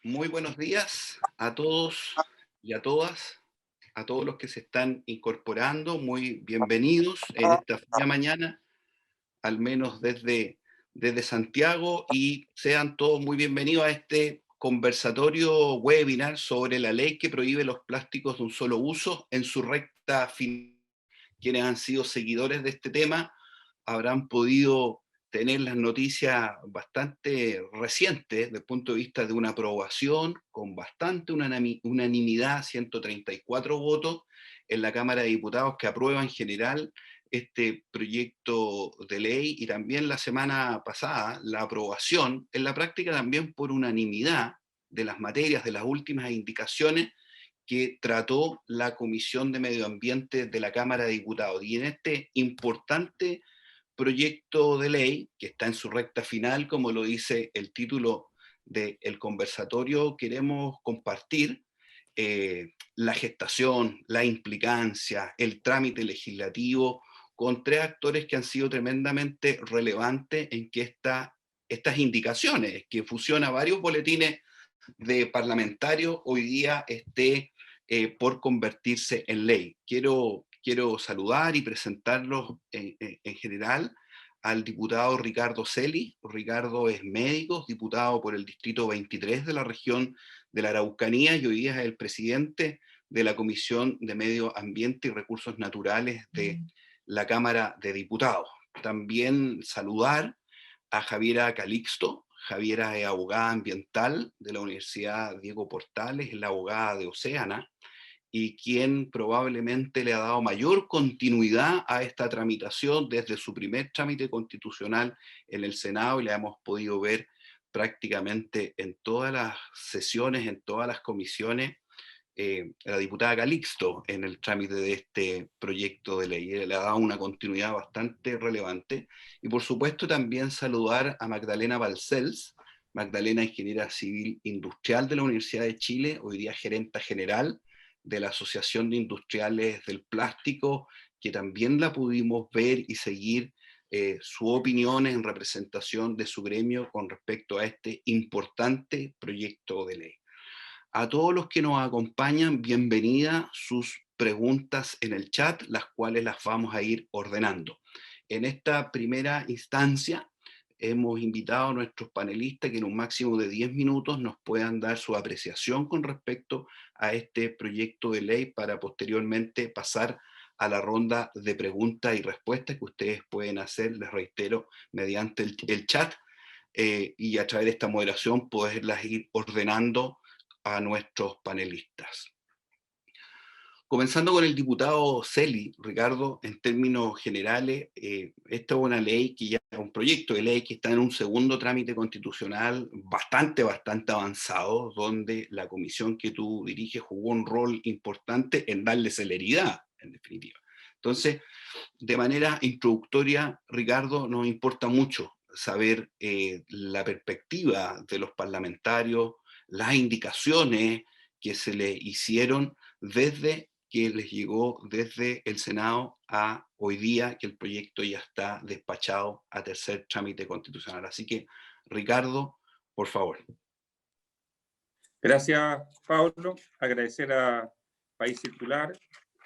Muy buenos días a todos y a todas, a todos los que se están incorporando. Muy bienvenidos en esta fría mañana, al menos desde Santiago, y sean todos muy bienvenidos a este conversatorio webinar sobre la ley que prohíbe los plásticos de un solo uso en su recta final. Quienes han sido seguidores de este tema habrán podido tener las noticias bastante recientes desde el punto de vista de una aprobación con bastante unanimidad, 134 votos en la Cámara de Diputados que aprueba en general este proyecto de ley, y también la semana pasada la aprobación en la práctica también por unanimidad de las materias, de las últimas indicaciones que trató la Comisión de Medio Ambiente de la Cámara de Diputados. Y en este importante proyecto de ley, que está en su recta final, como lo dice el título del conversatorio, queremos compartir la gestación, la implicancia, el trámite legislativo, con tres actores que han sido tremendamente relevantes en que estas indicaciones, que fusiona varios boletines de parlamentarios, hoy día esté por convertirse en ley. Quiero saludar y presentarlos en general al diputado Ricardo Celi. Ricardo es médico, diputado por el Distrito 23 de la región de la Araucanía, y hoy día es el presidente de la Comisión de Medio Ambiente y Recursos Naturales de la Cámara de Diputados. También saludar a Javiera Calixto. Javiera es abogada ambiental de la Universidad Diego Portales, es la abogada de Océana, y quien probablemente le ha dado mayor continuidad a esta tramitación desde su primer trámite constitucional en el Senado, y la hemos podido ver prácticamente en todas las sesiones, en todas las comisiones, la diputada Calixto en el trámite de este proyecto de ley. Le ha dado una continuidad bastante relevante. Y por supuesto también saludar a Magdalena Balcells. Magdalena, ingeniera civil industrial de la Universidad de Chile, hoy día gerenta general de la Asociación de Industriales del Plástico, que también la pudimos ver y seguir su opinión en representación de su gremio con respecto a este importante proyecto de ley. A todos los que nos acompañan, bienvenida sus preguntas en el chat, las cuales las vamos a ir ordenando. En esta primera instancia, hemos invitado a nuestros panelistas que en un máximo de 10 minutos nos puedan dar su apreciación con respecto a este proyecto de ley, para posteriormente pasar a la ronda de preguntas y respuestas que ustedes pueden hacer, les reitero, mediante el chat, y a través de esta moderación poderlas ir ordenando a nuestros panelistas. Comenzando con el diputado Celi, Ricardo, en términos generales, esta es una ley que ya es un proyecto de ley que está en un segundo trámite constitucional bastante avanzado, donde la comisión que tú diriges jugó un rol importante en darle celeridad, en definitiva. Entonces, de manera introductoria, Ricardo, nos importa mucho saber la perspectiva de los parlamentarios, las indicaciones que se le hicieron desde que les llegó desde el Senado a hoy día que el proyecto ya está despachado a tercer trámite constitucional. Así que, Ricardo, por favor. Gracias, Pablo. Agradecer a País Circular,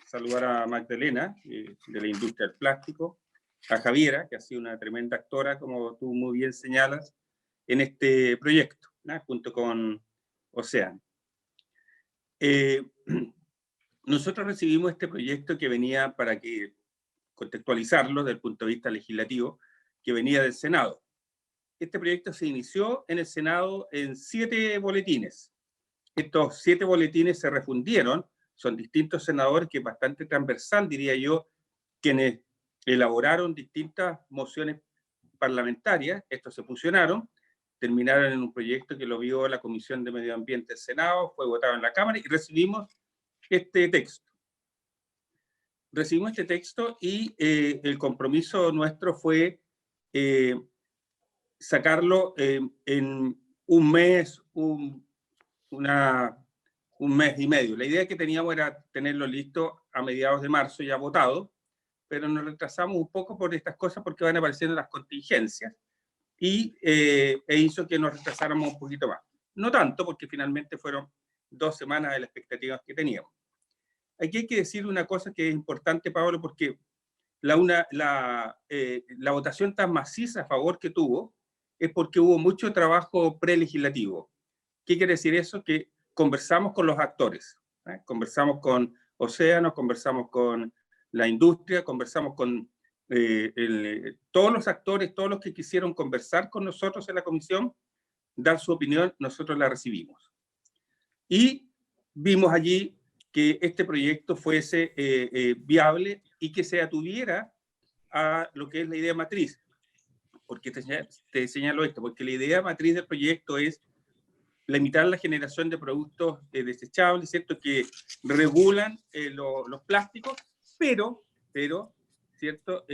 saludar a Magdalena, de la industria del plástico, a Javiera, que ha sido una tremenda actora, como tú muy bien señalas, en este proyecto, ¿no? Junto con Océano. Nosotros recibimos este proyecto que venía, para que contextualizarlo desde el punto de vista legislativo, que venía del Senado. Este proyecto se inició en el Senado en 7 boletines. Estos 7 boletines se refundieron, son distintos senadores, que es bastante transversal, diría yo, quienes elaboraron distintas mociones parlamentarias. Estos se fusionaron, terminaron en un proyecto que lo vio la Comisión de Medio Ambiente del Senado, fue votado en la Cámara y recibimos este texto. Recibimos este texto y el compromiso nuestro fue sacarlo en un mes, un mes y medio. La idea que teníamos era tenerlo listo a mediados de marzo, ya votado, pero nos retrasamos un poco por estas cosas porque van apareciendo las contingencias, y hizo que nos retrasáramos un poquito más. no tanto, porque finalmente fueron 2 semanas de las expectativas que teníamos. Aquí hay que decir una cosa que es importante, Pablo, porque la votación tan maciza a favor que tuvo es porque hubo mucho trabajo prelegislativo. ¿Qué quiere decir eso? Que conversamos con los actores, ¿eh? Conversamos con Océano, conversamos con la industria, conversamos con todos los actores, todos los que quisieron conversar con nosotros en la comisión, dar su opinión, nosotros la recibimos. Y vimos allí que este proyecto fuese viable y que se atuviera a lo que es la idea matriz. ¿Por qué te señalo esto? Porque la idea matriz del proyecto es limitar la generación de productos desechables, ¿cierto? Que regulan los plásticos, pero ¿cierto?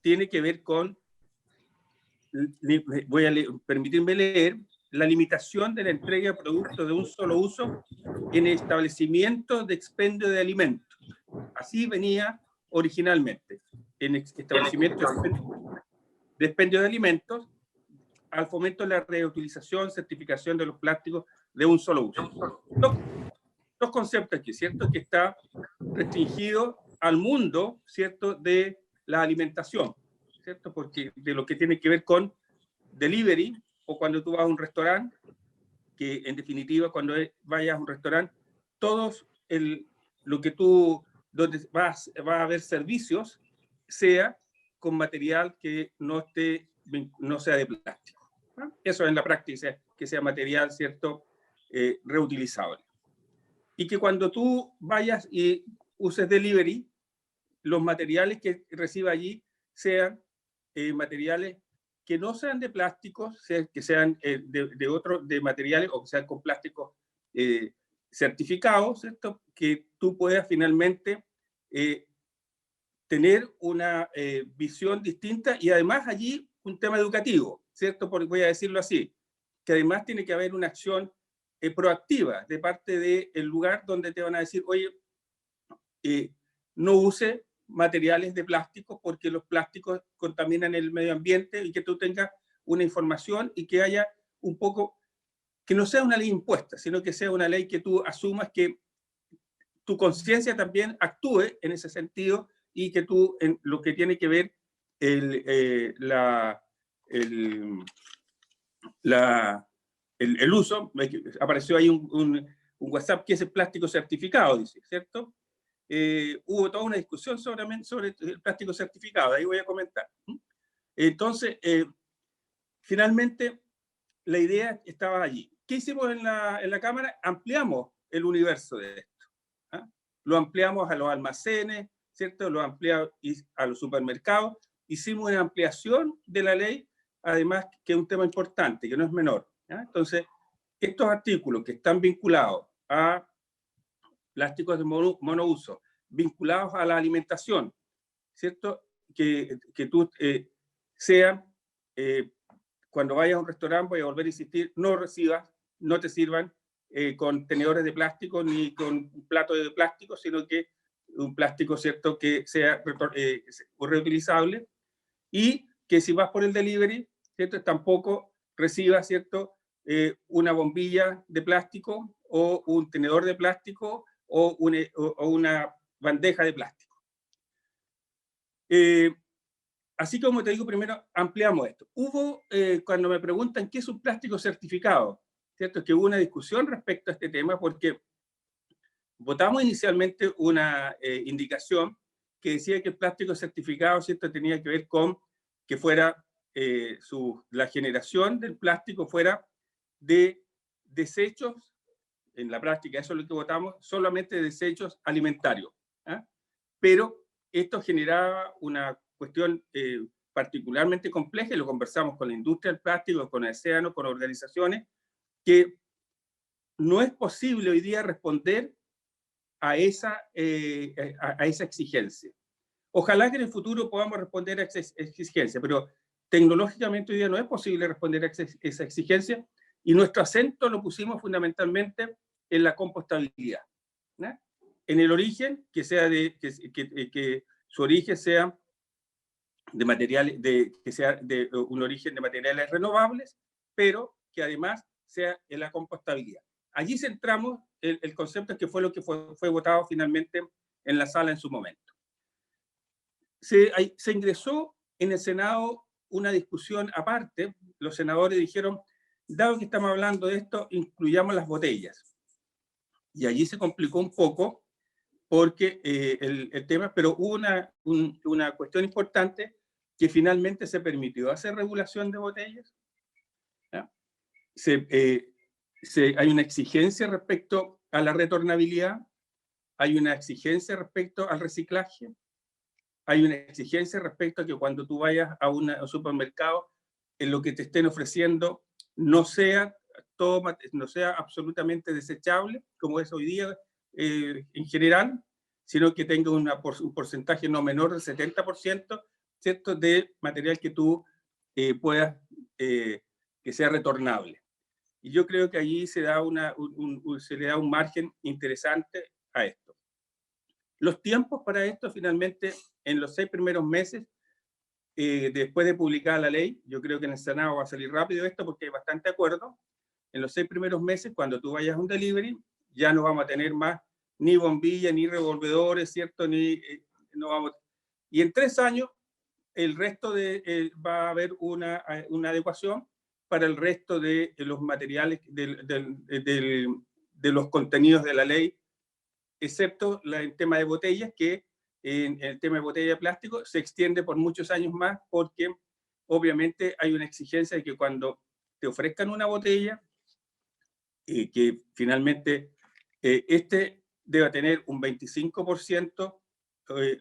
Tiene que ver con, voy a permitirme leer, la limitación de la entrega de productos de un solo uso en establecimientos de expendio de alimentos. Así venía originalmente, en establecimientos de expendio de alimentos, al fomento de la reutilización, certificación de los plásticos de un solo uso. Dos conceptos aquí, ¿cierto? Que está restringido al mundo, ¿cierto? De la alimentación, ¿cierto? Porque de lo que tiene que ver con delivery, o cuando tú vas a un restaurante, que en definitiva cuando vayas a un restaurante, todos lo que tú, donde va a haber servicios, sea con material que no sea de plástico, ¿no? Eso en la práctica, que sea material, ¿cierto? Reutilizable. Y que cuando tú vayas y uses delivery, los materiales que reciba allí sean materiales que no sean de plásticos, que sean de materiales, o que sean con plásticos certificados, ¿cierto? Que tú puedas finalmente tener una visión distinta, y además allí un tema educativo, ¿cierto? Porque voy a decirlo así, que además tiene que haber una acción proactiva de parte del lugar donde te van a decir, oye, no use materiales de plástico porque los plásticos contaminan el medio ambiente, y que tú tengas una información y que haya un poco, que no sea una ley impuesta, sino que sea una ley que tú asumas, que tu conciencia también actúe en ese sentido, y que tú, en lo que tiene que ver el uso, apareció ahí un WhatsApp que es el plástico certificado, dice, ¿cierto? Hubo toda una discusión sobre el plástico certificado, ahí voy a comentar. Entonces, finalmente, la idea estaba allí. ¿Qué hicimos en la Cámara? Ampliamos el universo de esto. ¿Ah? Lo ampliamos a los almacenes, ¿cierto? Lo ampliamos a los supermercados. Hicimos una ampliación de la ley, además, que es un tema importante, que no es menor. ¿Ah? Entonces, estos artículos que están vinculados a plásticos de monouso, vinculados a la alimentación, ¿cierto? Que tú sean, cuando vayas a un restaurante, voy a volver a insistir, no te sirvan con tenedores de plástico ni con un plato de plástico, sino que un plástico, ¿cierto?, que sea reutilizable, y que si vas por el delivery, ¿cierto?, tampoco recibas, ¿cierto?, una bombilla de plástico o un tenedor de plástico o una bandeja de plástico. Así como te digo, primero ampliamos esto. Hubo, cuando me preguntan qué es un plástico certificado, ¿cierto? Que hubo una discusión respecto a este tema, porque votamos inicialmente una indicación que decía que el plástico certificado, ¿cierto?, tenía que ver con que fuera la generación del plástico fuera de desechos. En la práctica, eso es lo que votamos, solamente desechos alimentarios. ¿Eh? Pero esto generaba una cuestión particularmente compleja, y lo conversamos con la industria del plástico, con el Océano, con organizaciones, que no es posible hoy día responder a esa exigencia. Ojalá que en el futuro podamos responder a esa exigencia, pero tecnológicamente hoy día no es posible responder a esa exigencia, y nuestro acento lo pusimos fundamentalmente en la compostabilidad, ¿no? En el origen, que su origen sea de materiales, que sea de un origen de materiales renovables, pero que además sea en la compostabilidad. Allí centramos el concepto que fue lo que fue votado finalmente en la sala en su momento. Se ingresó en el Senado una discusión aparte. Los senadores dijeron, dado que estamos hablando de esto, incluyamos las botellas. Y allí se complicó un poco porque el tema, pero hubo una cuestión importante que finalmente se permitió hacer regulación de botellas. ¿Ya? Hay una exigencia respecto a la retornabilidad, hay una exigencia respecto al reciclaje, hay una exigencia respecto a que cuando tú vayas a un supermercado, en lo que te estén ofreciendo no sea absolutamente desechable, como es hoy día en general, sino que tenga un porcentaje no menor del 70%, ¿cierto?, de material que tú puedas, que sea retornable. Y yo creo que allí se le da un margen interesante a esto. Los tiempos para esto, finalmente, en los 6 primeros meses, después de publicar la ley, yo creo que en el Senado va a salir rápido esto porque hay bastante acuerdo. En los 6 primeros meses, cuando tú vayas a un delivery, ya no vamos a tener más ni bombillas, ni revolvedores, ¿cierto? No vamos. Y en 3 años, el resto va a haber una adecuación para el resto de los materiales, de los contenidos de la ley, excepto el tema de botellas, que en el tema de botella de plástico se extiende por muchos años más, porque obviamente hay una exigencia de que cuando te ofrezcan una botella, que finalmente deba tener un 25%,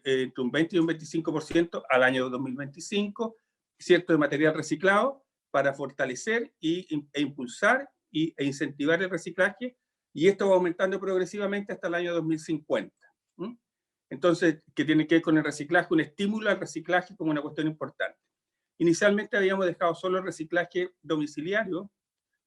entre un 20 y un 25% al año 2025, ¿cierto?, de material reciclado, para fortalecer e impulsar e incentivar el reciclaje, y esto va aumentando progresivamente hasta el año 2050. Entonces, ¿qué tiene que ver con el reciclaje? Un estímulo al reciclaje como una cuestión importante. Inicialmente habíamos dejado solo el reciclaje domiciliario,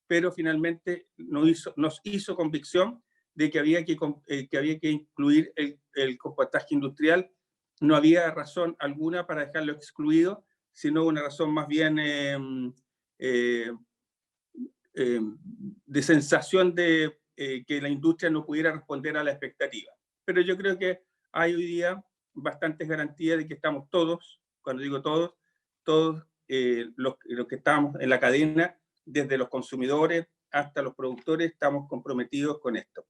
pero finalmente nos hizo convicción de que había que incluir el compostaje industrial. No había razón alguna para dejarlo excluido, sino una razón más bien de sensación de que la industria no pudiera responder a la expectativa. Pero yo creo que hay hoy día bastantes garantías de que estamos todos, cuando digo todos los que estamos en la cadena, desde los consumidores hasta los productores, estamos comprometidos con esto.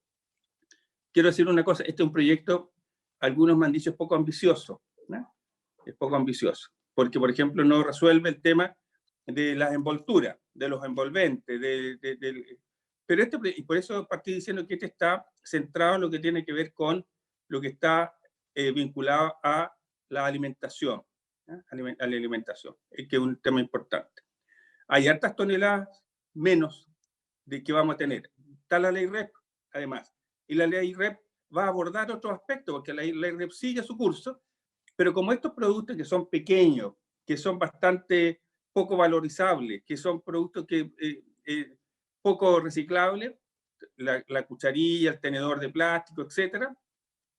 Quiero decir una cosa, este es un proyecto, algunos me han dicho, es poco ambicioso, ¿no? Es poco ambicioso, porque, por ejemplo, no resuelve el tema de las envolturas, de los envolventes, pero y por eso partí diciendo que este está centrado en lo que tiene que ver con lo que está vinculado a la alimentación, ¿eh? A la alimentación, que es un tema importante. Hay hartas toneladas menos de que vamos a tener. Está la ley REP, además, y la ley REP va a abordar otros aspectos, porque la ley REP sigue su curso, pero como estos productos que son pequeños, que son bastante poco valorizables, que son productos que poco reciclables, la cucharilla, el tenedor de plástico, etcétera,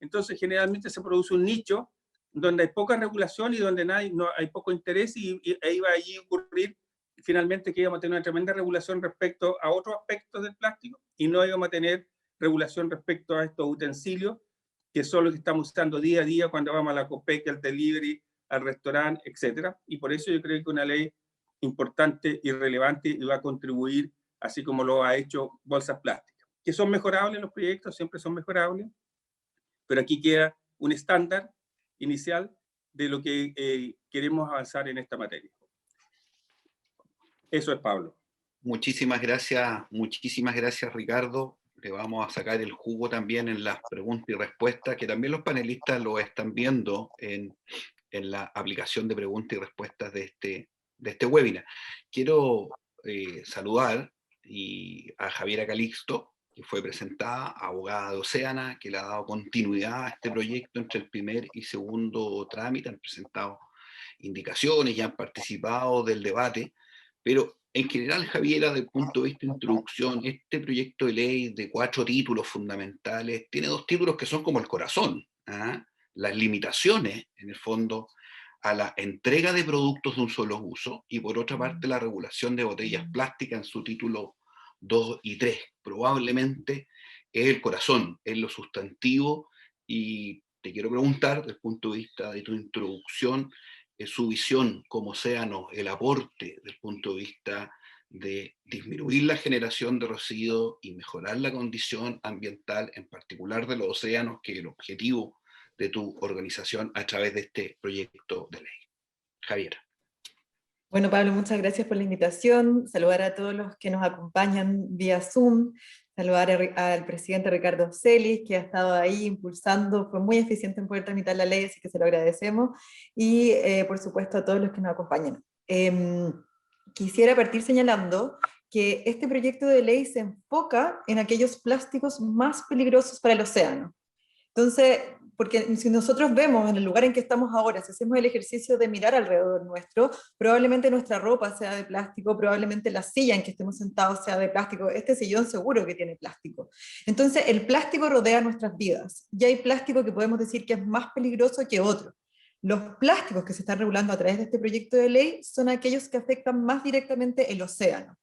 entonces generalmente se produce un nicho donde hay poca regulación y donde no hay poco interés, y ahí va a ocurrir finalmente que íbamos a tener una tremenda regulación respecto a otros aspectos del plástico y no íbamos a tener regulación respecto a estos utensilios que son los que estamos usando día a día cuando vamos a la Copec, al delivery, al restaurante, etcétera. Y por eso yo creo que una ley importante y relevante y va a contribuir, así como lo ha hecho Bolsas Plásticas, que son mejorables los proyectos, siempre son mejorables, pero aquí queda un estándar inicial de lo que queremos avanzar en esta materia. Eso es, Pablo. Muchísimas gracias, Ricardo. Le vamos a sacar el jugo también en las preguntas y respuestas, que también los panelistas lo están viendo en la aplicación de preguntas y respuestas de este webinar. Quiero saludar a Javiera Calixto, que fue presentada, abogada de Oceana, que le ha dado continuidad a este proyecto entre el primer y segundo trámite. Han presentado indicaciones y han participado del debate, pero en general, Javiera, desde el punto de vista de introducción, este proyecto de ley de 4 títulos fundamentales tiene 2 títulos que son como el corazón, ¿ah? Las limitaciones, en el fondo, a la entrega de productos de un solo uso, y por otra parte la regulación de botellas plásticas en su título 2 y 3. Probablemente es el corazón, es lo sustantivo, y te quiero preguntar, desde el punto de vista de tu introducción, su visión como océano, el aporte desde el punto de vista de disminuir la generación de residuos y mejorar la condición ambiental, en particular de los océanos, que es el objetivo de tu organización a través de este proyecto de ley. Javier. Bueno, Pablo, muchas gracias por la invitación. Saludar a todos los que nos acompañan vía Zoom. Saludar al presidente Ricardo Celis, que ha estado ahí impulsando, fue muy eficiente en poder tramitar la ley, así que se lo agradecemos. Y, por supuesto, a todos los que nos acompañan. Quisiera partir señalando que este proyecto de ley se enfoca en aquellos plásticos más peligrosos para el océano. Entonces, porque si nosotros vemos en el lugar en que estamos ahora, si hacemos el ejercicio de mirar alrededor nuestro, probablemente nuestra ropa sea de plástico, probablemente la silla en que estemos sentados sea de plástico, este sillón seguro que tiene plástico. Entonces, el plástico rodea nuestras vidas, y hay plástico que podemos decir que es más peligroso que otro. Los plásticos que se están regulando a través de este proyecto de ley son aquellos que afectan más directamente el océano.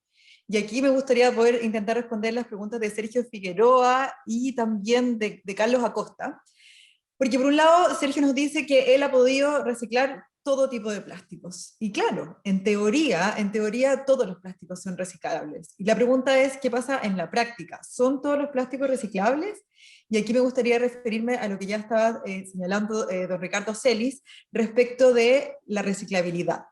Y aquí me gustaría poder intentar responder las preguntas de Sergio Figueroa y también de Carlos Acosta. Porque por un lado, Sergio nos dice que él ha podido reciclar todo tipo de plásticos. Y claro, en teoría todos los plásticos son reciclables. Y la pregunta es, ¿qué pasa en la práctica? ¿Son todos los plásticos reciclables? Y aquí me gustaría referirme a lo que ya estaba señalando don Ricardo Celis respecto de la reciclabilidad.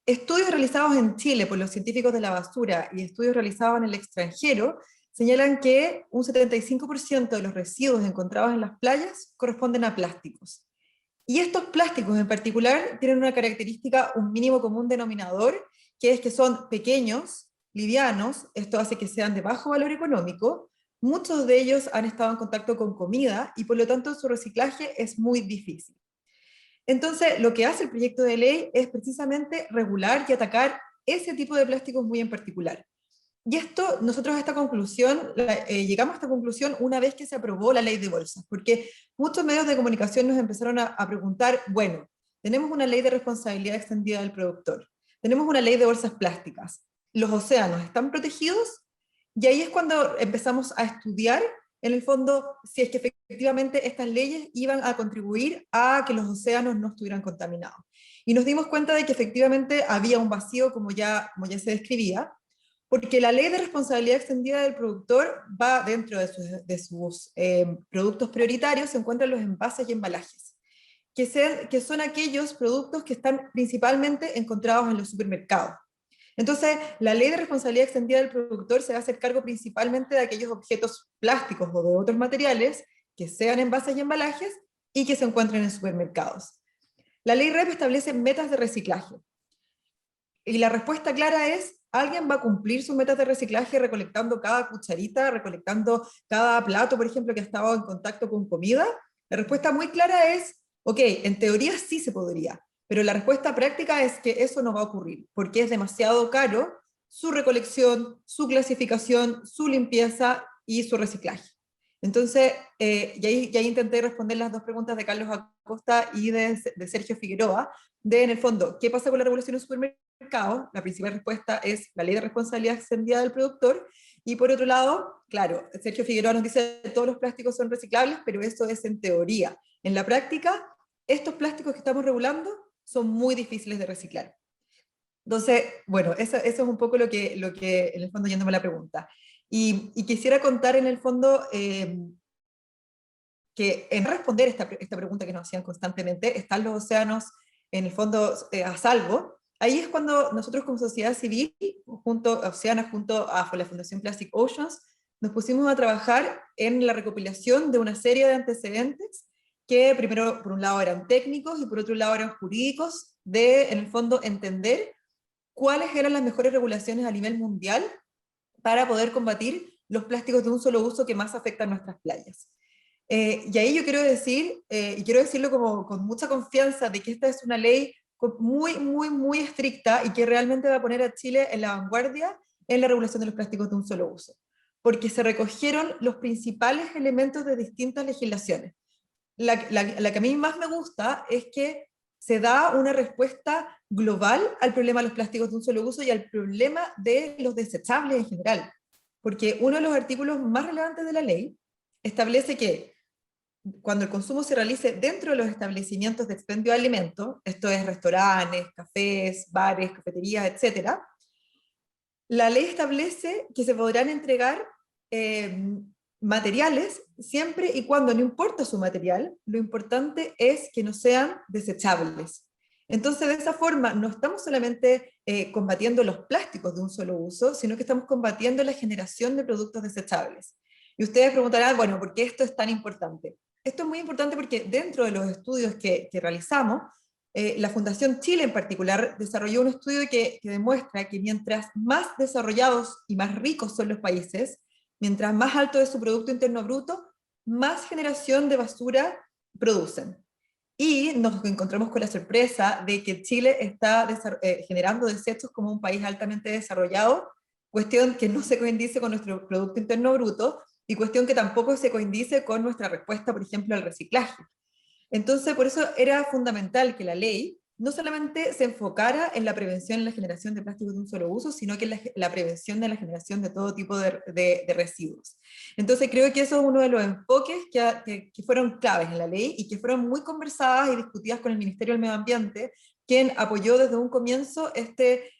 Estudios realizados en Chile por los científicos de la basura y estudios realizados en el extranjero señalan que un 75% de los residuos encontrados en las playas corresponden a plásticos. Y estos plásticos en particular tienen una característica, un mínimo común denominador, que es que son pequeños, livianos, esto hace que sean de bajo valor económico, muchos de ellos han estado en contacto con comida y por lo tanto su reciclaje es muy difícil. Entonces, lo que hace el proyecto de ley es precisamente regular y atacar ese tipo de plásticos muy en particular. Y esto, nosotros a esta conclusión, llegamos a esta conclusión una vez que se aprobó la ley de bolsas, porque muchos medios de comunicación nos empezaron a preguntar, bueno, tenemos una ley de responsabilidad extendida del productor, tenemos una ley de bolsas plásticas, ¿los océanos están protegidos? Y ahí es cuando empezamos a estudiar, en el fondo, si es que efectivamente estas leyes iban a contribuir a que los océanos no estuvieran contaminados. Y nos dimos cuenta de que efectivamente había un vacío, como ya se describía, porque la ley de responsabilidad extendida del productor va dentro de sus productos prioritarios, se encuentran los envases y embalajes, que son aquellos productos que están principalmente encontrados en los supermercados. Entonces, la ley de responsabilidad extendida del productor se va a hacer cargo principalmente de aquellos objetos plásticos o de otros materiales que sean envases y embalajes y que se encuentren en supermercados. La ley REP establece metas de reciclaje. Y la respuesta clara es, ¿alguien va a cumplir sus metas de reciclaje recolectando cada cucharita, recolectando cada plato, por ejemplo, que ha estado en contacto con comida? La respuesta muy clara es, ok, en teoría sí se podría, pero la respuesta práctica es que eso no va a ocurrir, porque es demasiado caro su recolección, su clasificación, su limpieza y su reciclaje. Entonces, y ahí intenté responder las dos preguntas de Carlos Acosta y de Sergio Figueroa, en el fondo, ¿qué pasa con la regulación en supermercados? La principal respuesta es la ley de responsabilidad extendida del productor, y por otro lado, claro, Sergio Figueroa nos dice que todos los plásticos son reciclables, pero eso es en teoría. En la práctica, estos plásticos que estamos regulando son muy difíciles de reciclar. Entonces, bueno, eso es un poco lo que en el fondo, yéndome a la pregunta. Y quisiera contar en el fondo que en responder esta pregunta que nos hacían constantemente, ¿están los océanos en el fondo a salvo? Ahí es cuando nosotros como sociedad civil, junto a Oceana, junto a la Fundación Plastic Oceans, nos pusimos a trabajar en la recopilación de una serie de antecedentes que primero, por un lado, eran técnicos y por otro lado eran jurídicos, de, en el fondo, entender cuáles eran las mejores regulaciones a nivel mundial para poder combatir los plásticos de un solo uso que más afectan nuestras playas. Y ahí yo quiero decir, y quiero decirlo como con mucha confianza, de que esta es una ley muy, muy, muy estricta y que realmente va a poner a Chile en la vanguardia en la regulación de los plásticos de un solo uso, porque se recogieron los principales elementos de distintas legislaciones. La que a mí más me gusta es que se da una respuesta global al problema de los plásticos de un solo uso y al problema de los desechables en general. porque uno de los artículos más relevantes de la ley establece que cuando el consumo se realice dentro de los establecimientos de expendio de alimentos, esto es restaurantes, cafés, bares, cafeterías, etc., la ley establece que se podrán entregar materiales siempre y cuando, no importa su material, lo importante es que no sean desechables. Entonces, de esa forma, no estamos solamente combatiendo los plásticos de un solo uso, sino que estamos combatiendo la generación de productos desechables. Y ustedes preguntarán, bueno, ¿por qué esto es tan importante? Esto es muy importante porque dentro de los estudios que realizamos, la Fundación Chile en particular desarrolló un estudio que demuestra que mientras más desarrollados y más ricos son los países, mientras más alto es su Producto Interno Bruto, más generación de basura producen. Y nos encontramos con la sorpresa de que Chile está generando desechos como un país altamente desarrollado, cuestión que no se coincide con nuestro Producto Interno Bruto, y cuestión que tampoco se coincide con nuestra respuesta, por ejemplo, al reciclaje. Entonces, por eso era fundamental que la ley no solamente se enfocara en la prevención y la generación de plásticos de un solo uso, sino que en la prevención de la generación de todo tipo de residuos. Entonces, creo que eso es uno de los enfoques que fueron claves en la ley y que fueron muy conversadas y discutidas con el Ministerio del Medio Ambiente, quien apoyó desde un comienzo este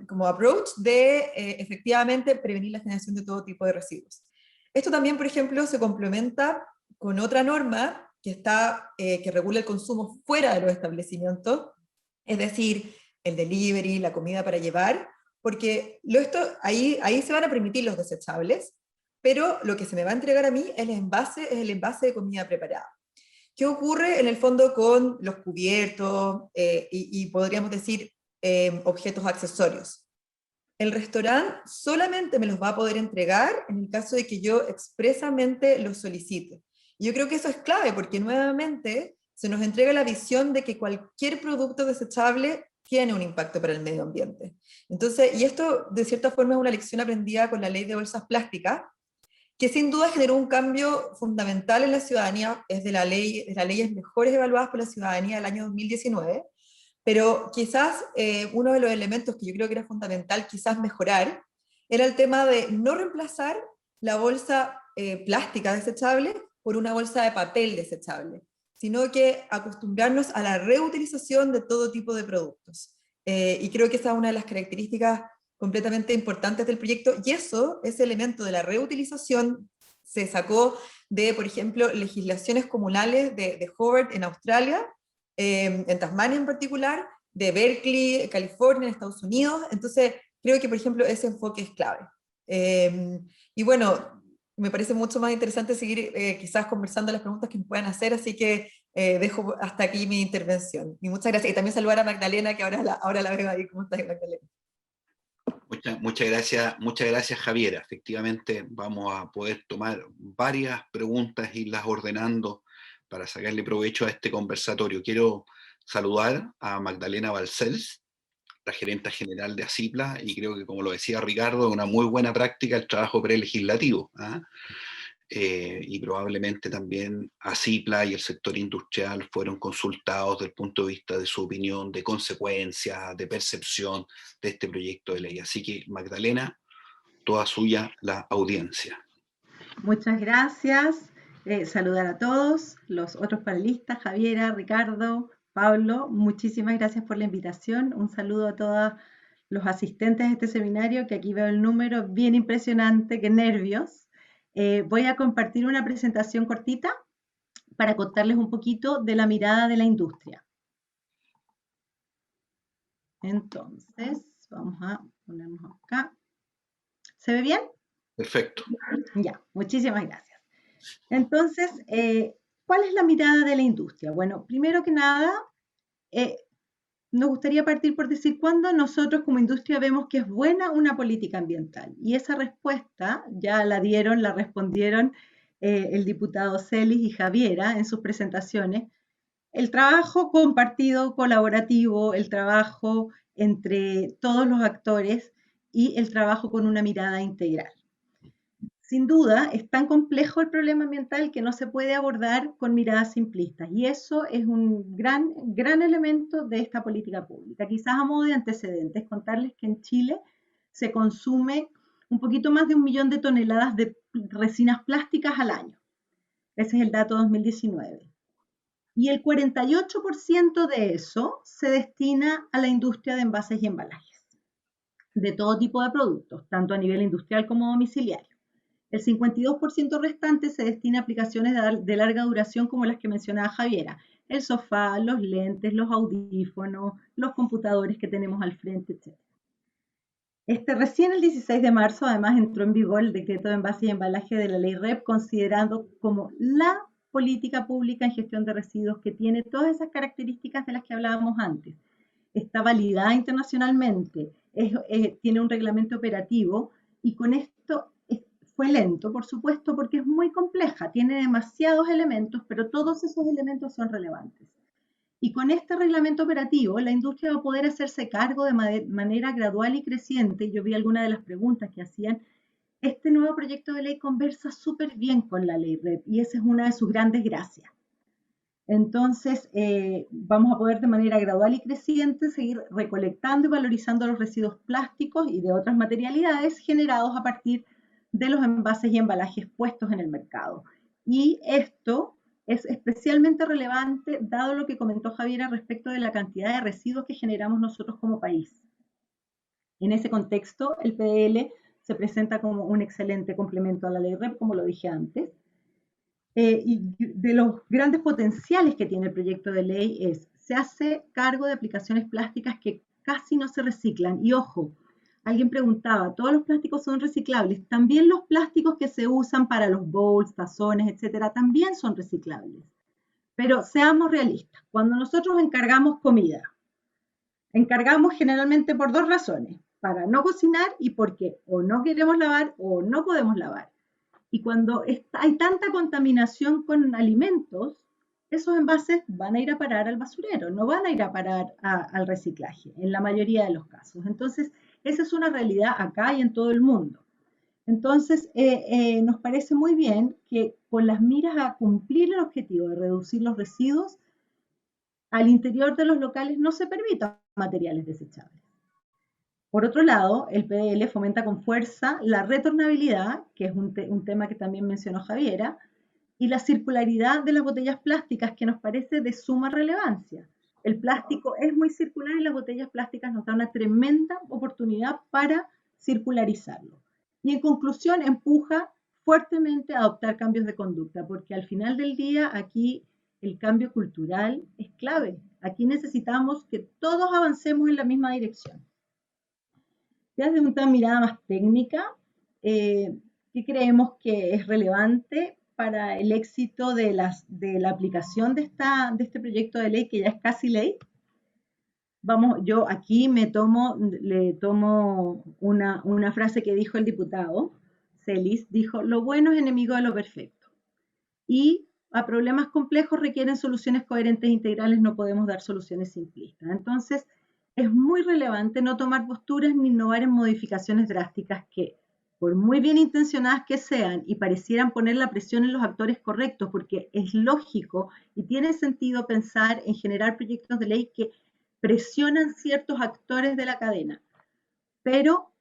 como approach de efectivamente prevenir la generación de todo tipo de residuos. Esto también, por ejemplo, se complementa con otra norma que regula el consumo fuera de los establecimientos, es decir, el delivery, la comida para llevar, porque ahí se van a permitir los desechables, pero lo que se me va a entregar a mí es el envase de comida preparada. ¿Qué ocurre en el fondo con los cubiertos y podríamos decir objetos accesorios? El restaurante solamente me los va a poder entregar en el caso de que yo expresamente los solicite. Yo creo que eso es clave porque nuevamente se nos entrega la visión de que cualquier producto desechable tiene un impacto para el medio ambiente. Entonces, y esto de cierta forma es una lección aprendida con la ley de bolsas plásticas, que sin duda generó un cambio fundamental en la ciudadanía, es de las leyes mejores evaluadas por la ciudadanía del año 2019, pero quizás uno de los elementos que yo creo que era fundamental quizás mejorar era el tema de no reemplazar la bolsa plástica desechable por una bolsa de papel desechable, sino que acostumbrarnos a la reutilización de todo tipo de productos. Y creo que esa es una de las características completamente importantes del proyecto, y ese elemento de la reutilización se sacó de, por ejemplo, legislaciones comunales de Hobart en Australia, en Tasmania en particular, de Berkeley, California, en Estados Unidos. Entonces, creo que, por ejemplo, ese enfoque es clave. Y bueno, me parece mucho más interesante seguir quizás conversando las preguntas que me puedan hacer, así que dejo hasta aquí mi intervención. Y muchas gracias. Y también saludar a Magdalena, que ahora la veo ahí. ¿Cómo estás, Magdalena? Muchas gracias, Javiera. Efectivamente, vamos a poder tomar varias preguntas y irlas ordenando para sacarle provecho a este conversatorio. Quiero saludar a Magdalena Balcells, la gerenta general de ACIPLA, y creo que, como lo decía Ricardo, es una muy buena práctica el trabajo prelegislativo, ¿eh? Y probablemente también ACIPLA y el sector industrial fueron consultados desde el punto de vista de su opinión, de consecuencias, de percepción de este proyecto de ley. Así que, Magdalena, toda suya la audiencia. Muchas gracias. Saludar a todos los otros panelistas, Javiera, Ricardo, Pablo, muchísimas gracias por la invitación. Un saludo a todos los asistentes de este seminario, que aquí veo el número bien impresionante, qué nervios. Voy a compartir una presentación cortita para contarles un poquito de la mirada de la industria. Entonces, vamos a ponernos acá. ¿Se ve bien? Perfecto. Ya, muchísimas gracias. Entonces, ¿cuál es la mirada de la industria? Bueno, primero que nada, nos gustaría partir por decir cuándo nosotros como industria vemos que es buena una política ambiental. Y esa respuesta ya la respondieron el diputado Celis y Javiera en sus presentaciones. El trabajo compartido, colaborativo, el trabajo entre todos los actores y el trabajo con una mirada integral. Sin duda, es tan complejo el problema ambiental que no se puede abordar con miradas simplistas, y eso es un gran elemento de esta política pública. Quizás a modo de antecedentes, contarles que en Chile se consume un poquito más de 1 millón de toneladas de resinas plásticas al año. Ese es el dato 2019. Y el 48% de eso se destina a la industria de envases y embalajes, de todo tipo de productos, tanto a nivel industrial como domiciliario. El 52% restante se destina a aplicaciones de larga duración como las que mencionaba Javiera, el sofá, los lentes, los audífonos, los computadores que tenemos al frente, etc. Recién el 16 de marzo, además, entró en vigor el decreto de envases y embalaje de la ley REP, considerando como la política pública en gestión de residuos que tiene todas esas características de las que hablábamos antes. Está validada internacionalmente, tiene un reglamento operativo y con esto fue lento, por supuesto, porque es muy compleja, tiene demasiados elementos, pero todos esos elementos son relevantes. Y con este reglamento operativo, la industria va a poder hacerse cargo de manera gradual y creciente. Yo vi algunas de las preguntas que hacían. Este nuevo proyecto de ley conversa súper bien con la ley REP y esa es una de sus grandes gracias. Entonces, vamos a poder de manera gradual y creciente seguir recolectando y valorizando los residuos plásticos y de otras materialidades generados a partir de los envases y embalajes puestos en el mercado. Y esto es especialmente relevante dado lo que comentó Javiera respecto de la cantidad de residuos que generamos nosotros como país. En ese contexto, el PDL se presenta como un excelente complemento a la ley REP, como lo dije antes. Y de los grandes potenciales que tiene el proyecto de ley se hace cargo de aplicaciones plásticas que casi no se reciclan. Y ojo, alguien preguntaba, ¿todos los plásticos son reciclables? También los plásticos que se usan para los bowls, tazones, etcétera, también son reciclables. Pero seamos realistas, cuando nosotros encargamos comida, encargamos generalmente por 2 razones, para no cocinar y porque o no queremos lavar o no podemos lavar. Y cuando hay tanta contaminación con alimentos, esos envases van a ir a parar al basurero, no van a ir a parar al reciclaje, en la mayoría de los casos. Entonces, esa es una realidad acá y en todo el mundo. Entonces, nos parece muy bien que con las miras a cumplir el objetivo de reducir los residuos, al interior de los locales no se permitan materiales desechables. Por otro lado, el PDL fomenta con fuerza la retornabilidad, que es un tema que también mencionó Javiera, y la circularidad de las botellas plásticas, que nos parece de suma relevancia. El plástico es muy circular y las botellas plásticas nos dan una tremenda oportunidad para circularizarlo. Y en conclusión, empuja fuertemente a adoptar cambios de conducta, porque al final del día aquí el cambio cultural es clave. Aquí necesitamos que todos avancemos en la misma dirección. Ya desde una mirada más técnica, ¿qué creemos que es relevante para el éxito de la aplicación de este proyecto de ley, que ya es casi ley? Yo aquí le tomo una frase que dijo el diputado Celis, dijo, lo bueno es enemigo de lo perfecto. Y a problemas complejos requieren soluciones coherentes e integrales, no podemos dar soluciones simplistas. Entonces, es muy relevante no tomar posturas ni innovar en modificaciones drásticas que, por muy bien intencionadas que sean y parecieran poner la presión en los actores correctos, porque es lógico y tiene sentido pensar en generar proyectos de ley que presionan ciertos actores de la cadena, pero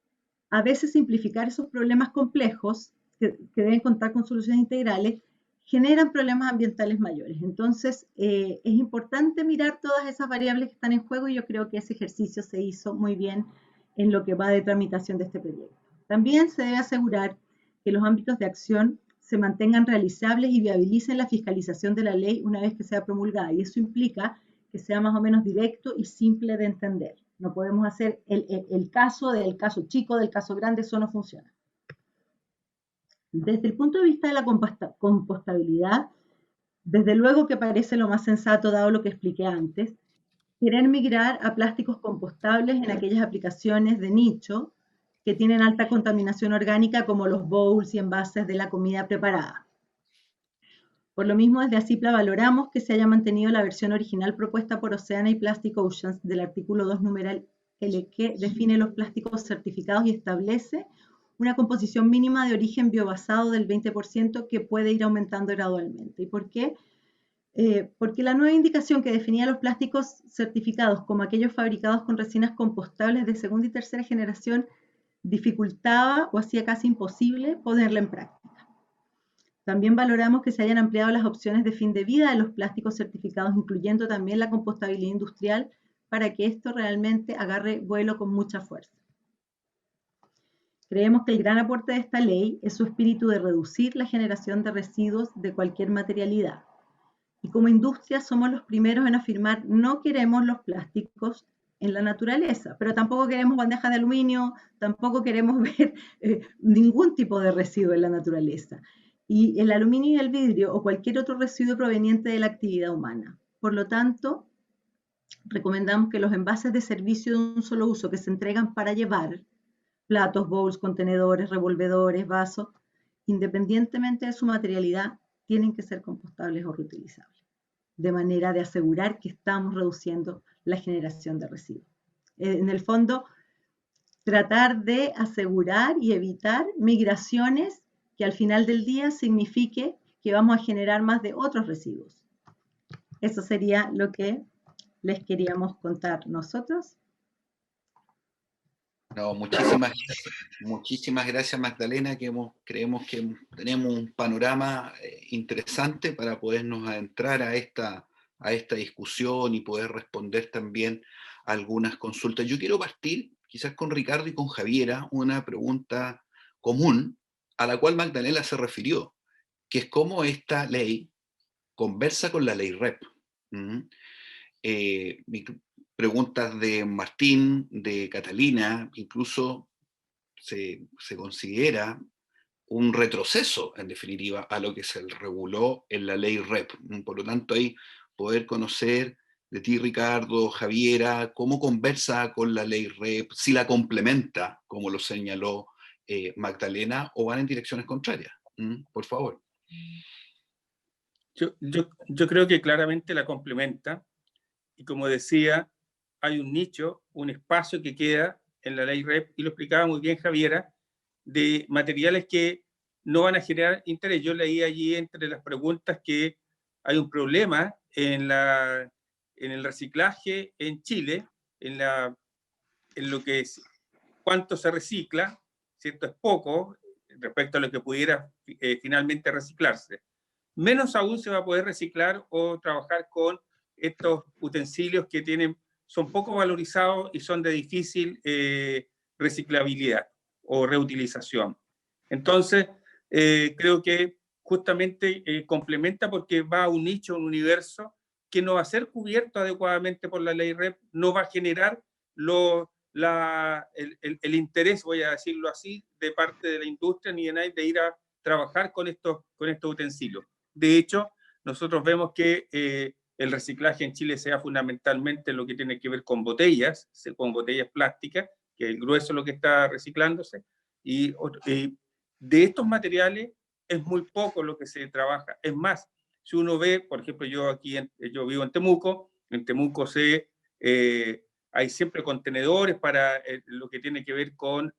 a veces simplificar esos problemas complejos, que deben contar con soluciones integrales, generan problemas ambientales mayores. Entonces, es importante mirar todas esas variables que están en juego y yo creo que ese ejercicio se hizo muy bien en lo que va de tramitación de este proyecto. También se debe asegurar que los ámbitos de acción se mantengan realizables y viabilicen la fiscalización de la ley una vez que sea promulgada, y eso implica que sea más o menos directo y simple de entender. No podemos hacer el caso del caso chico, del caso grande, eso no funciona. Desde el punto de vista de la compostabilidad, desde luego que parece lo más sensato, dado lo que expliqué antes, querer migrar a plásticos compostables en aquellas aplicaciones de nicho que tienen alta contaminación orgánica, como los bowls y envases de la comida preparada. Por lo mismo, desde ACIPLA valoramos que se haya mantenido la versión original propuesta por Oceana y Plastic Oceans del artículo 2, numeral L, que define los plásticos certificados y establece una composición mínima de origen biobasado del 20% que puede ir aumentando gradualmente. ¿Y por qué? Porque la nueva indicación que definía los plásticos certificados como aquellos fabricados con resinas compostables de segunda y tercera generación dificultaba o hacía casi imposible ponerla en práctica. También valoramos que se hayan ampliado las opciones de fin de vida de los plásticos certificados, incluyendo también la compostabilidad industrial, para que esto realmente agarre vuelo con mucha fuerza. Creemos que el gran aporte de esta ley es su espíritu de reducir la generación de residuos de cualquier materialidad. Y como industria somos los primeros en afirmar no queremos los plásticos en la naturaleza, pero tampoco queremos bandejas de aluminio, tampoco queremos ver ningún tipo de residuo en la naturaleza. Y el aluminio y el vidrio o cualquier otro residuo proveniente de la actividad humana. Por lo tanto, recomendamos que los envases de servicio de un solo uso que se entregan para llevar, platos, bowls, contenedores, revolvedores, vasos, independientemente de su materialidad, tienen que ser compostables o reutilizables, de manera de asegurar que estamos reduciendo la generación de residuos. En el fondo, tratar de asegurar y evitar migraciones que al final del día signifique que vamos a generar más de otros residuos. Eso sería lo que les queríamos contar nosotros. No, muchísimas gracias, Magdalena, que creemos que tenemos un panorama interesante para podernos adentrar a esta discusión y poder responder también a algunas consultas. Yo quiero partir quizás con Ricardo y con Javiera una pregunta común a la cual Magdalena se refirió, que es cómo esta ley conversa con la ley REP. Preguntas de Martín, de Catalina, incluso se considera un retroceso, en definitiva, a lo que se reguló en la ley REP. Por lo tanto, ahí poder conocer de ti, Ricardo, Javiera, cómo conversa con la ley REP, si la complementa, como lo señaló Magdalena, o van en direcciones contrarias. Por favor. Yo creo que claramente la complementa, y como decía, hay un nicho, un espacio que queda en la ley REP, y lo explicaba muy bien Javiera, de materiales que no van a generar interés. Yo leí allí entre las preguntas que hay un problema en el reciclaje en Chile, en lo que es cuánto se recicla, ¿cierto? Es poco respecto a lo que pudiera finalmente reciclarse. Menos aún se va a poder reciclar o trabajar con estos utensilios que son poco valorizados y son de difícil reciclabilidad o reutilización. Entonces, creo que justamente complementa porque va a un nicho, un universo que no va a ser cubierto adecuadamente por la ley REP, no va a generar el interés, voy a decirlo así, de parte de la industria ni de nadie de ir a trabajar con estos utensilios. De hecho, nosotros vemos que el reciclaje en Chile se da fundamentalmente en lo que tiene que ver con botellas plásticas, que es el grueso de lo que está reciclándose, y de estos materiales es muy poco lo que se trabaja. Es más, si uno ve, por ejemplo, yo vivo en Temuco hay siempre contenedores para lo que tiene que ver con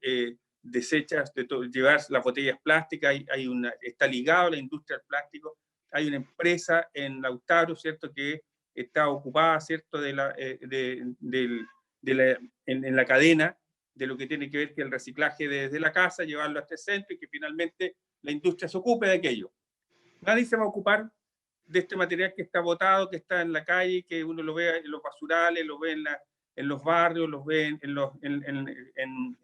desechas, llevar las botellas plásticas, está ligado a la industria del plástico. Hay una empresa en Lautaro, ¿cierto?, que está ocupada, ¿cierto?, en la cadena de lo que tiene que ver con el reciclaje desde la casa, llevarlo a este centro y que finalmente la industria se ocupe de aquello. Nadie se va a ocupar de este material que está botado, que está en la calle, que uno lo ve en los basurales, lo ve en los barrios, los ve en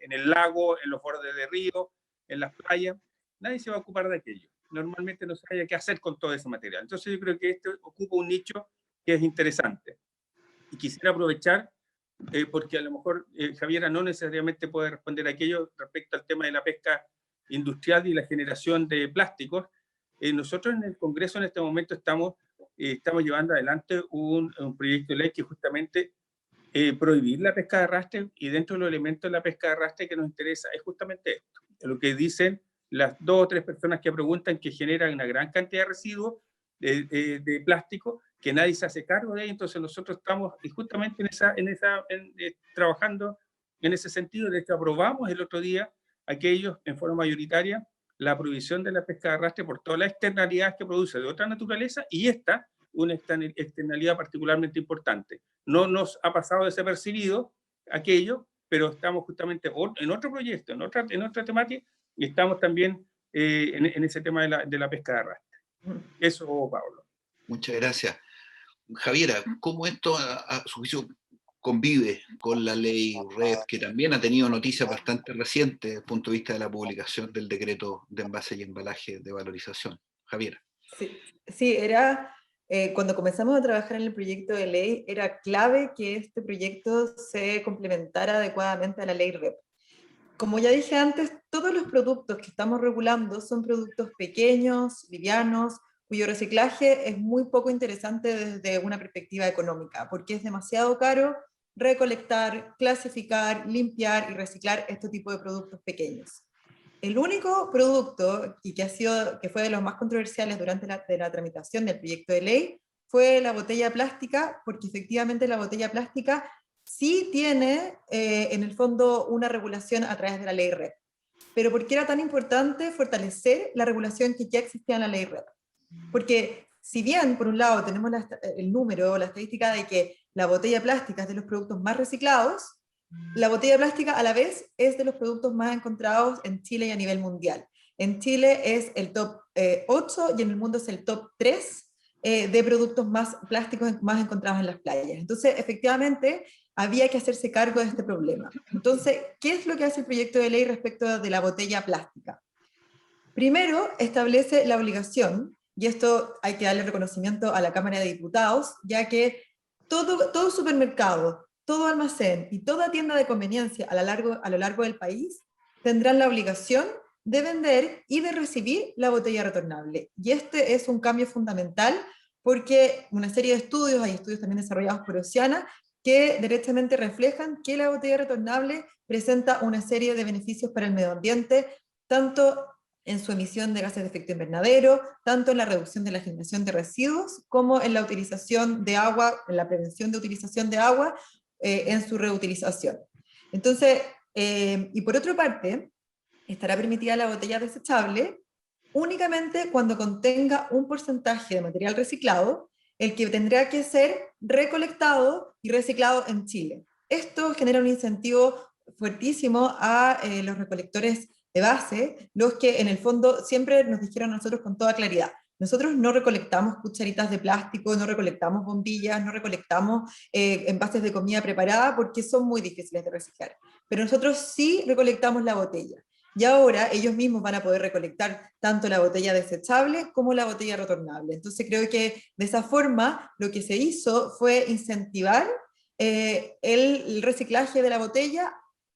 el lago, en los bordes de río, en las playas. Nadie se va a ocupar de aquello. Normalmente no sabía qué hacer con todo ese material. Entonces yo creo que esto ocupa un nicho que es interesante. Y quisiera aprovechar, porque a lo mejor Javiera no necesariamente puede responder a aquello respecto al tema de la pesca industrial y la generación de plásticos. Nosotros en el Congreso en este momento estamos llevando adelante un proyecto de ley que justamente prohibir la pesca de arrastre, y dentro de los elementos de la pesca de arrastre que nos interesa es justamente esto, lo que dicen las 2 o 3 personas que preguntan, que generan una gran cantidad de residuos de plástico que nadie se hace cargo de ello. Entonces nosotros estamos justamente trabajando en ese sentido. De hecho, aprobamos el otro día aquellos en forma mayoritaria la prohibición de la pesca de arrastre por todas las externalidades que produce de otra naturaleza, y una externalidad particularmente importante. No nos ha pasado desapercibido aquello, pero estamos justamente en otro proyecto, en otra temática, y estamos también en ese tema de la pesca de arrastre. Eso, Pablo. Muchas gracias. Javiera, ¿cómo esto a su juicio convive con la ley RED, que también ha tenido noticias bastante recientes desde el punto de vista de la publicación del decreto de envase y embalaje de valorización? Javiera. Sí, era, cuando comenzamos a trabajar en el proyecto de ley, era clave que este proyecto se complementara adecuadamente a la ley REP. Como ya dije antes, todos los productos que estamos regulando son productos pequeños, livianos, cuyo reciclaje es muy poco interesante desde una perspectiva económica, porque es demasiado caro recolectar, clasificar, limpiar y reciclar este tipo de productos pequeños. El único producto, y que fue de los más controversiales durante la tramitación del proyecto de ley, fue la botella plástica, porque efectivamente la botella plástica sí tiene en el fondo una regulación a través de la ley REP. Pero ¿por qué era tan importante fortalecer la regulación que ya existía en la ley REP? Porque si bien por un lado tenemos el número, la estadística de que la botella plástica es de los productos más reciclados, la botella plástica a la vez es de los productos más encontrados en Chile y a nivel mundial. En Chile es el top 8 y en el mundo es el top 3 de productos más plásticos más encontrados en las playas. Entonces, efectivamente, había que hacerse cargo de este problema. Entonces, ¿qué es lo que hace el proyecto de ley respecto de la botella plástica? Primero, establece la obligación, y esto hay que darle reconocimiento a la Cámara de Diputados, ya que todo supermercado, todo almacén y toda tienda de conveniencia a lo largo del país tendrán la obligación de vender y de recibir la botella retornable. Y este es un cambio fundamental porque una serie de estudios, hay estudios también desarrollados por Oceana, que directamente reflejan que la botella retornable presenta una serie de beneficios para el medio ambiente, tanto en su emisión de gases de efecto invernadero, tanto en la reducción de la generación de residuos, como en la utilización de agua, en la prevención de utilización de agua, en su reutilización. Entonces, y por otra parte, estará permitida la botella desechable únicamente cuando contenga un porcentaje de material reciclado, el que tendrá que ser recolectado y reciclado en Chile. Esto genera un incentivo fuertísimo a los recolectores de base, los que en el fondo siempre nos dijeron a nosotros con toda claridad: nosotros no recolectamos cucharitas de plástico, no recolectamos bombillas, no recolectamos envases de comida preparada porque son muy difíciles de reciclar. Pero nosotros sí recolectamos la botella. Y ahora ellos mismos van a poder recolectar tanto la botella desechable como la botella retornable. Entonces creo que de esa forma lo que se hizo fue incentivar el reciclaje de la botella,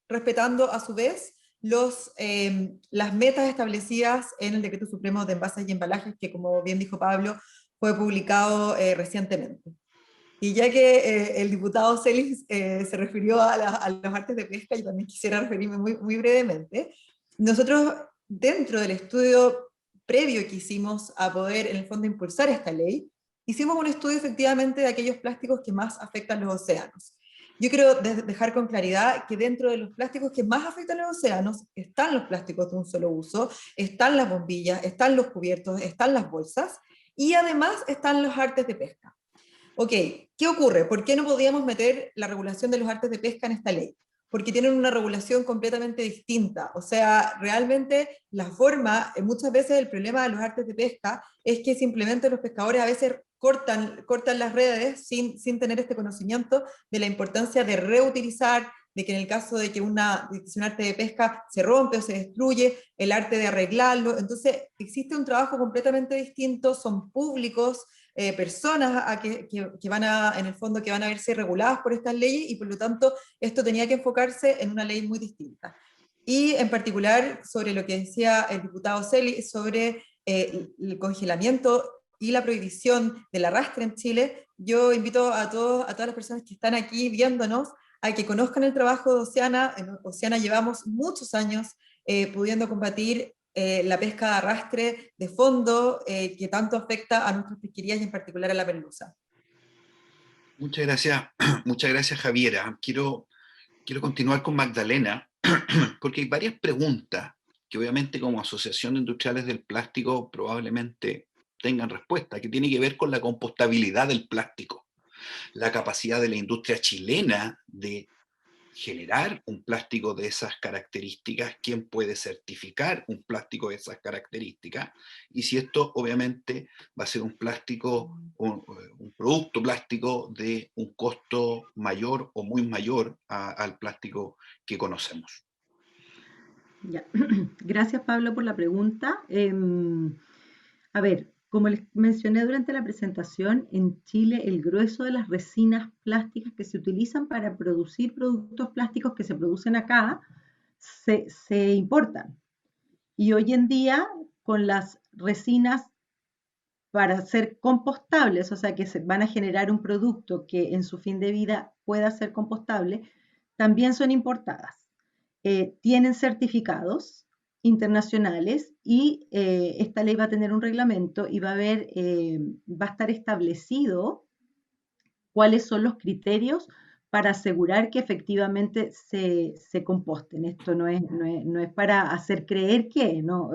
respetando a su vez las metas establecidas en el Decreto Supremo de Envases y Embalajes, que como bien dijo Pablo, fue publicado recientemente. Y ya que el diputado Celis se refirió a los artes de pesca, yo también quisiera referirme muy brevemente. Nosotros, dentro del estudio previo que hicimos a poder, en el fondo, impulsar esta ley, hicimos un estudio efectivamente de aquellos plásticos que más afectan los océanos. Yo quiero dejar con claridad que dentro de los plásticos que más afectan los océanos están los plásticos de un solo uso, están las bombillas, están los cubiertos, están las bolsas, y además están los artes de pesca. Ok, ¿qué ocurre? ¿Por qué no podíamos meter la regulación de los artes de pesca en esta ley? Porque tienen una regulación completamente distinta. O sea, realmente la forma, muchas veces el problema de los artes de pesca es que simplemente los pescadores a veces cortan las redes sin tener este conocimiento de la importancia de reutilizar, de que en el caso de que un arte de pesca se rompe o se destruye, el arte de arreglarlo. Entonces existe un trabajo completamente distinto, son públicos, personas que van en el fondo, que van a verse reguladas por estas leyes, y por lo tanto esto tenía que enfocarse en una ley muy distinta. Y en particular sobre lo que decía el diputado Celi sobre el congelamiento y la prohibición del arrastre en Chile, yo invito a todas las personas que están aquí viéndonos a que conozcan el trabajo de Oceana. En Oceana llevamos muchos años pudiendo combatir la pesca de arrastre de fondo que tanto afecta a nuestras pesquerías y en particular a la merluza. Muchas gracias Javiera. Quiero continuar con Magdalena, porque hay varias preguntas que obviamente como Asociación de Industriales del Plástico probablemente tengan respuesta, que tiene que ver con la compostabilidad del plástico, la capacidad de la industria chilena de generar un plástico de esas características, quién puede certificar un plástico de esas características, y si esto obviamente va a ser un plástico, un producto plástico de un costo mayor o muy mayor al plástico que conocemos. Ya. Gracias, Pablo, por la pregunta. A ver, como les mencioné durante la presentación, en Chile el grueso de las resinas plásticas que se utilizan para producir productos plásticos que se producen acá se importan. Y hoy en día, con las resinas para ser compostables, o sea, que se van a generar un producto que en su fin de vida pueda ser compostable, también son importadas. Tienen certificados internacionales y esta ley va a tener un reglamento y va a estar establecido cuáles son los criterios para asegurar que efectivamente se composten. Esto no es para hacer creer que, no,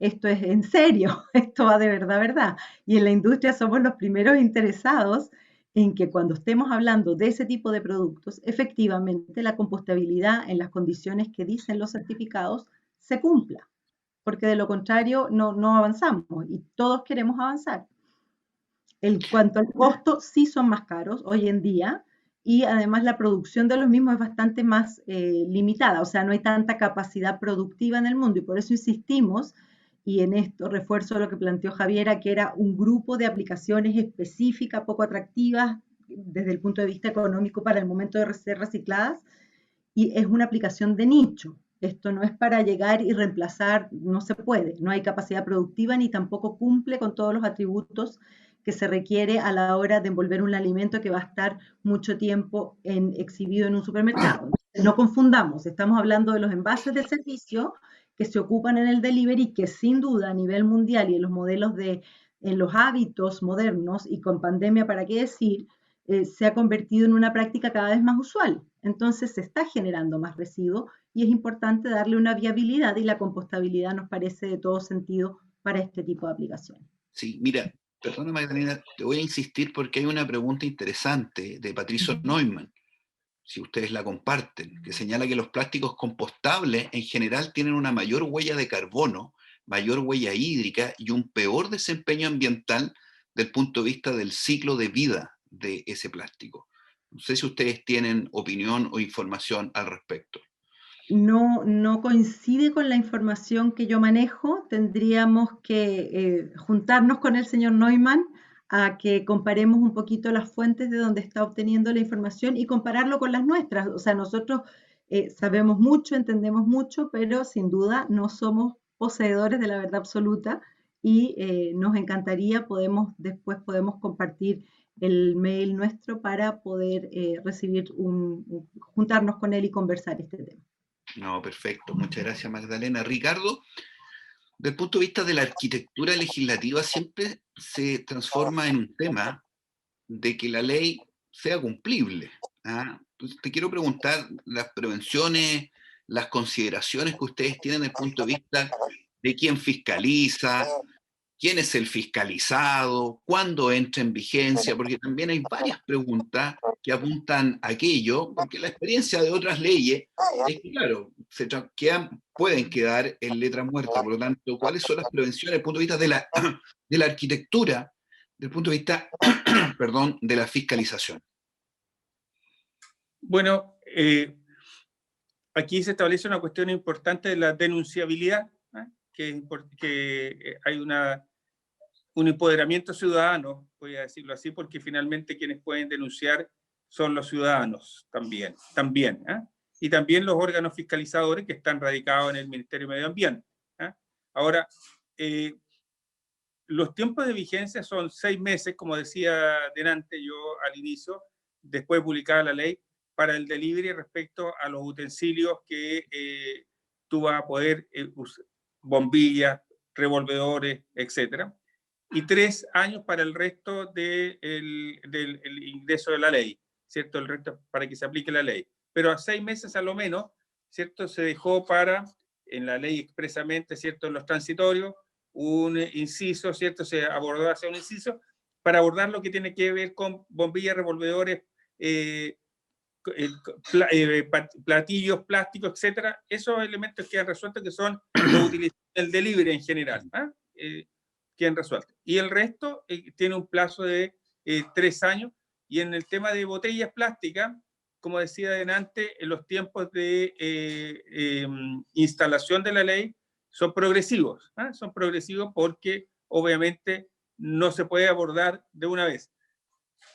esto es en serio, esto va de verdad, verdad. Y en la industria somos los primeros interesados en que cuando estemos hablando de ese tipo de productos, efectivamente la compostabilidad en las condiciones que dicen los certificados se cumpla, porque de lo contrario no avanzamos y todos queremos avanzar. En cuanto al costo, sí son más caros hoy en día y además la producción de los mismos es bastante más limitada, o sea, no hay tanta capacidad productiva en el mundo y por eso insistimos, y en esto refuerzo lo que planteó Javiera, que era un grupo de aplicaciones específicas, poco atractivas desde el punto de vista económico para el momento de ser recicladas, y es una aplicación de nicho. Esto no es para llegar y reemplazar, no se puede, no hay capacidad productiva ni tampoco cumple con todos los atributos que se requiere a la hora de envolver un alimento que va a estar mucho tiempo exhibido en un supermercado. No confundamos, estamos hablando de los envases de servicio que se ocupan en el delivery, que sin duda a nivel mundial y en los modelos en los hábitos modernos y con pandemia, ¿para qué decir? Se ha convertido en una práctica cada vez más usual. Entonces se está generando más residuo y es importante darle una viabilidad y la compostabilidad nos parece de todo sentido para este tipo de aplicaciones. Sí, mira, perdona Magdalena, te voy a insistir porque hay una pregunta interesante de Patricio Neumann, si ustedes la comparten, que señala que los plásticos compostables en general tienen una mayor huella de carbono, mayor huella hídrica y un peor desempeño ambiental del punto de vista del ciclo de vida de ese plástico. No sé si ustedes tienen opinión o información al respecto. No coincide con la información que yo manejo. Tendríamos que juntarnos con el señor Neumann a que comparemos un poquito las fuentes de donde está obteniendo la información y compararlo con las nuestras. O sea, nosotros sabemos mucho, entendemos mucho, pero sin duda no somos poseedores de la verdad absoluta y nos encantaría, después podemos compartir el mail nuestro para poder juntarnos con él y conversar este tema. No, perfecto. Muchas gracias, Magdalena. Ricardo, desde el punto de vista de la arquitectura legislativa, siempre se transforma en un tema de que la ley sea cumplible. ¿Ah? Entonces, te quiero preguntar las prevenciones, las consideraciones que ustedes tienen desde el punto de vista de quién fiscaliza, quién es el fiscalizado, cuándo entra en vigencia, porque también hay varias preguntas que apuntan a aquello, porque la experiencia de otras leyes es que, claro, pueden quedar en letra muerta. Por lo tanto, ¿cuáles son las prevenciones desde el punto de vista de la arquitectura, desde el punto de vista, perdón, de la fiscalización? Bueno, aquí se establece una cuestión importante de la denunciabilidad, ¿eh? que hay un empoderamiento ciudadano, voy a decirlo así, porque finalmente quienes pueden denunciar son los ciudadanos también, ¿eh? Y también los órganos fiscalizadores que están radicados en el Ministerio de Medio Ambiente. ¿Eh? Ahora, los tiempos de vigencia son 6 meses, como decía delante yo al inicio, después de publicada la ley, para el delivery respecto a los utensilios que tú vas a poder usar, bombillas, revolvedores, etc. Y 3 años para el resto del ingreso de la ley, ¿cierto? El resto para que se aplique la ley. Pero a 6 meses a lo menos, ¿cierto? Se dejó en la ley expresamente, ¿cierto? En los transitorios, un inciso, ¿cierto? Se abordó hacia un inciso para abordar lo que tiene que ver con bombillas, revolvedores, platillos, plásticos, etcétera, esos elementos quedan resueltos, que son los utilizados en el delivery en general, quedan resueltos. Y el resto tiene un plazo de 3 años, y en el tema de botellas plásticas, como decía adelante, en los tiempos de instalación de la ley son progresivos, son progresivos porque obviamente no se puede abordar de una vez.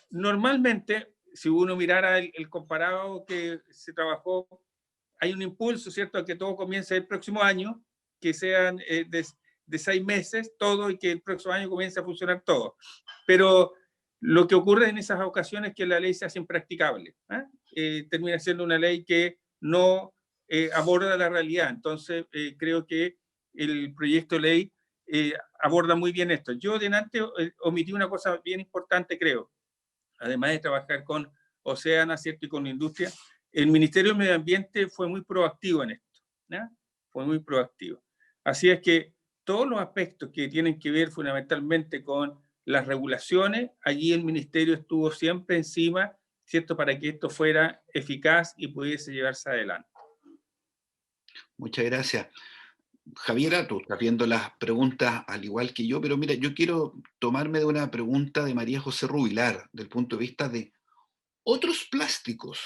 Normalmente, si uno mirara el comparado que se trabajó, hay un impulso, ¿cierto?, a que todo comience el próximo año, que sean de 6 meses todo, y que el próximo año comience a funcionar todo. Pero lo que ocurre en esas ocasiones es que la ley se hace impracticable. Termina siendo una ley que no aborda la realidad. Entonces, creo que el proyecto de ley aborda muy bien esto. Yo delante omití una cosa bien importante, creo. Además de trabajar con Oceana, ¿cierto?, y con la industria, el Ministerio del Medio Ambiente fue muy proactivo en esto, ¿no? Fue muy proactivo. Así es que todos los aspectos que tienen que ver fundamentalmente con las regulaciones, allí el Ministerio estuvo siempre encima, ¿cierto?, para que esto fuera eficaz y pudiese llevarse adelante. Muchas gracias. Javiera, tú estás viendo las preguntas al igual que yo, pero mira, yo quiero tomarme de una pregunta de María José Rubilar, del punto de vista de otros plásticos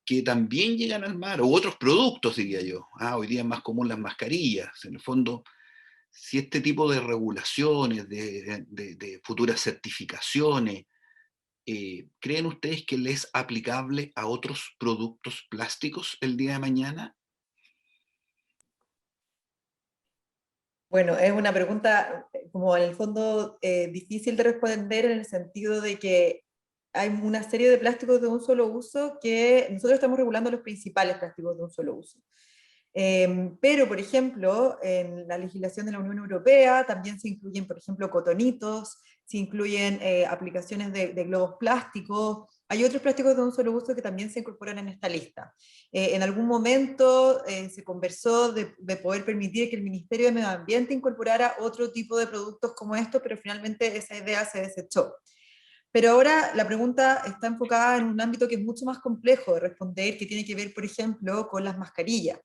que también llegan al mar, o otros productos, diría yo. Hoy día es más común las mascarillas. En el fondo, si este tipo de regulaciones, de futuras certificaciones, ¿creen ustedes que les es aplicable a otros productos plásticos el día de mañana? Bueno, es una pregunta como en el fondo difícil de responder, en el sentido de que hay una serie de plásticos de un solo uso que nosotros estamos regulando los principales plásticos de un solo uso. Pero, por ejemplo, en la legislación de la Unión Europea también se incluyen, por ejemplo, cotonitos, se incluyen aplicaciones de globos plásticos. Hay otros plásticos de un solo uso que también se incorporan en esta lista. En algún momento se conversó de poder permitir que el Ministerio de Medio Ambiente incorporara otro tipo de productos como estos, pero finalmente esa idea se desechó. Pero ahora la pregunta está enfocada en un ámbito que es mucho más complejo de responder, que tiene que ver, por ejemplo, con las mascarillas.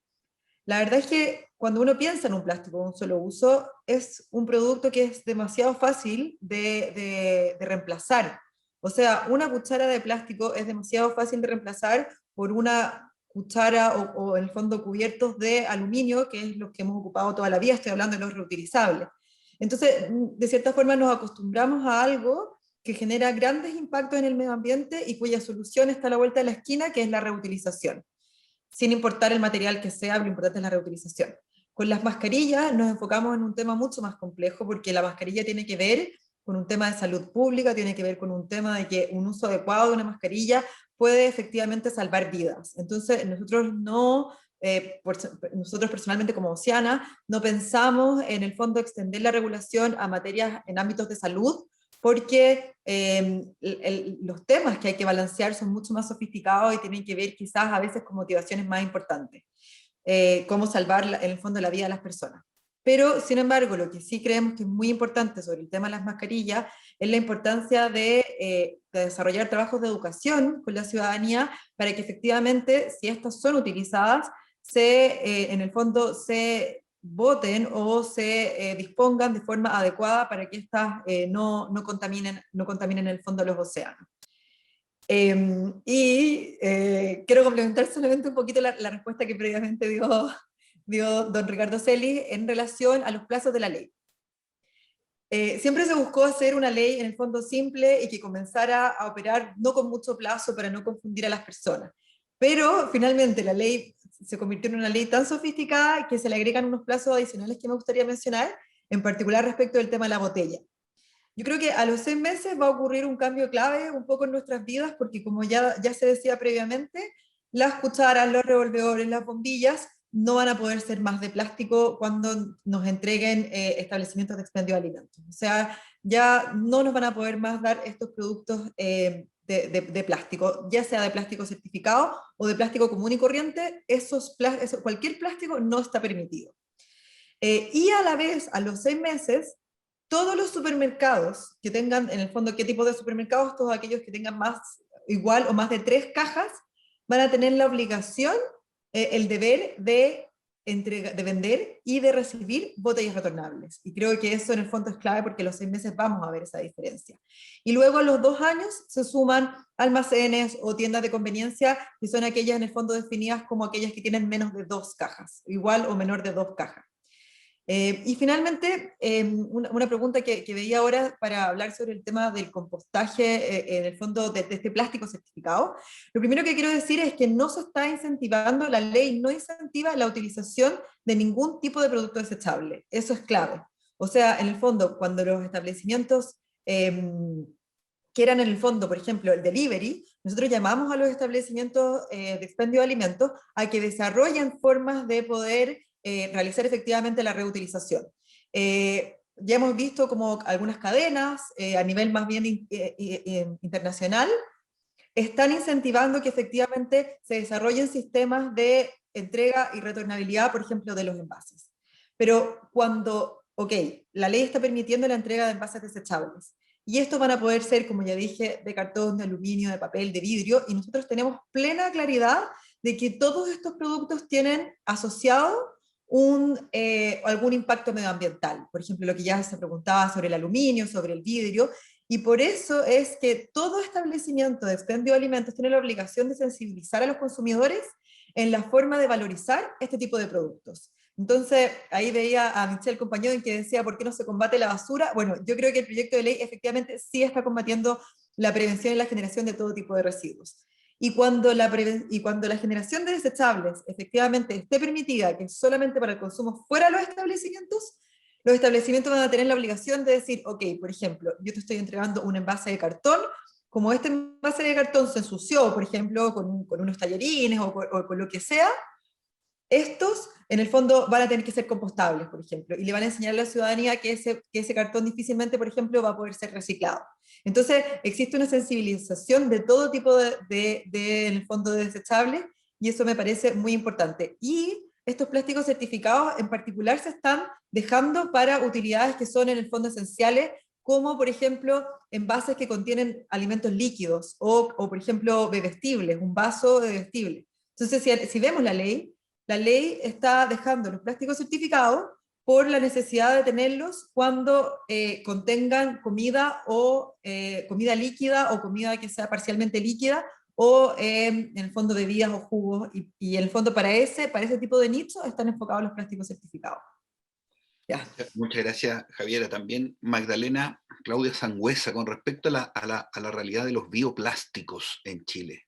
La verdad es que cuando uno piensa en un plástico de un solo uso, es un producto que es demasiado fácil de reemplazar. O sea, una cuchara de plástico es demasiado fácil de reemplazar por una cuchara o en el fondo cubiertos de aluminio, que es lo que hemos ocupado toda la vida. Estoy hablando de los reutilizables. Entonces, de cierta forma nos acostumbramos a algo que genera grandes impactos en el medio ambiente y cuya solución está a la vuelta de la esquina, que es la reutilización. Sin importar el material que sea, lo importante es la reutilización. Con las mascarillas nos enfocamos en un tema mucho más complejo, porque la mascarilla tiene que ver con un tema de salud pública, tiene que ver con un tema de que un uso adecuado de una mascarilla puede efectivamente salvar vidas. Entonces, nosotros nosotros personalmente como Oceana, no pensamos en el fondo extender la regulación a materias en ámbitos de salud, porque los temas que hay que balancear son mucho más sofisticados y tienen que ver quizás a veces con motivaciones más importantes, cómo salvar en el fondo la vida de las personas. Pero, sin embargo, lo que sí creemos que es muy importante sobre el tema de las mascarillas es la importancia de desarrollar trabajos de educación con la ciudadanía para que efectivamente, si estas son utilizadas, en el fondo se voten o se dispongan de forma adecuada para que estas no contaminen en el fondo los océanos. Quiero complementar solamente un poquito la respuesta que previamente dio don Ricardo Celis en relación a los plazos de la ley. Siempre se buscó hacer una ley en el fondo simple y que comenzara a operar no con mucho plazo para no confundir a las personas. Pero finalmente la ley se convirtió en una ley tan sofisticada que se le agregan unos plazos adicionales que me gustaría mencionar, en particular respecto del tema de la botella. Yo creo que a los 6 meses va a ocurrir un cambio clave un poco en nuestras vidas, porque como ya se decía previamente, las cucharas, los revolvedores, las bombillas no van a poder ser más de plástico cuando nos entreguen establecimientos de expendio de alimentos. O sea, ya no nos van a poder más dar estos productos de plástico, ya sea de plástico certificado o de plástico común y corriente. Cualquier plástico no está permitido. Y a la vez, a los 6 meses, todos los supermercados que tengan, en el fondo, ¿qué tipo de supermercados? Todos aquellos que tengan más igual o más de 3 cajas, van a tener la obligación, el deber de vender y de recibir botellas retornables. Y creo que eso en el fondo es clave porque a los 6 meses vamos a ver esa diferencia. Y luego a los 2 años se suman almacenes o tiendas de conveniencia, que son aquellas en el fondo definidas como aquellas que tienen menos de 2 cajas, igual o menor de 2 cajas. Y finalmente, una pregunta que veía ahora para hablar sobre el tema del compostaje, en el fondo de este plástico certificado. Lo primero que quiero decir es que no se está incentivando, la ley no incentiva la utilización de ningún tipo de producto desechable. Eso es clave. O sea, en el fondo, cuando los establecimientos quieran en el fondo, por ejemplo, el delivery, nosotros llamamos a los establecimientos de expendio de alimentos a que desarrollen formas de poder realizar efectivamente la reutilización. Ya hemos visto como algunas cadenas a nivel más bien internacional están incentivando que efectivamente se desarrollen sistemas de entrega y retornabilidad, por ejemplo, de los envases. Pero cuando, la ley está permitiendo la entrega de envases desechables, y estos van a poder ser, como ya dije, de cartón, de aluminio, de papel, de vidrio, y nosotros tenemos plena claridad de que todos estos productos tienen asociado algún impacto medioambiental. Por ejemplo, lo que ya se preguntaba sobre el aluminio, sobre el vidrio, y por eso es que todo establecimiento de expendio de alimentos tiene la obligación de sensibilizar a los consumidores en la forma de valorizar este tipo de productos. Entonces, ahí veía a Michelle Compañón que decía, ¿por qué no se combate la basura? Bueno, yo creo que el proyecto de ley efectivamente sí está combatiendo la prevención y la generación de todo tipo de residuos. Y cuando la generación de desechables efectivamente esté permitida, que es solamente para el consumo fuera de los establecimientos van a tener la obligación de decir, por ejemplo, yo te estoy entregando un envase de cartón, como este envase de cartón se ensució, por ejemplo, con unos tallarines o con lo que sea, estos en el fondo van a tener que ser compostables, por ejemplo, y le van a enseñar a la ciudadanía que ese cartón difícilmente, por ejemplo, va a poder ser reciclado. Entonces, existe una sensibilización de todo tipo en el fondo de desechables, y eso me parece muy importante. Y estos plásticos certificados en particular se están dejando para utilidades que son en el fondo esenciales, como por ejemplo envases que contienen alimentos líquidos, o por ejemplo bebestibles, un vaso bebestible. Entonces, si vemos la ley está dejando los plásticos certificados por la necesidad de tenerlos cuando contengan comida o comida líquida o comida que sea parcialmente líquida o en el fondo bebidas o jugos, y en el fondo para ese tipo de nicho están enfocados los plásticos certificados. Ya. Muchas gracias, Javiera. También Magdalena Claudia Sangüesa, con respecto a la realidad de los bioplásticos en Chile.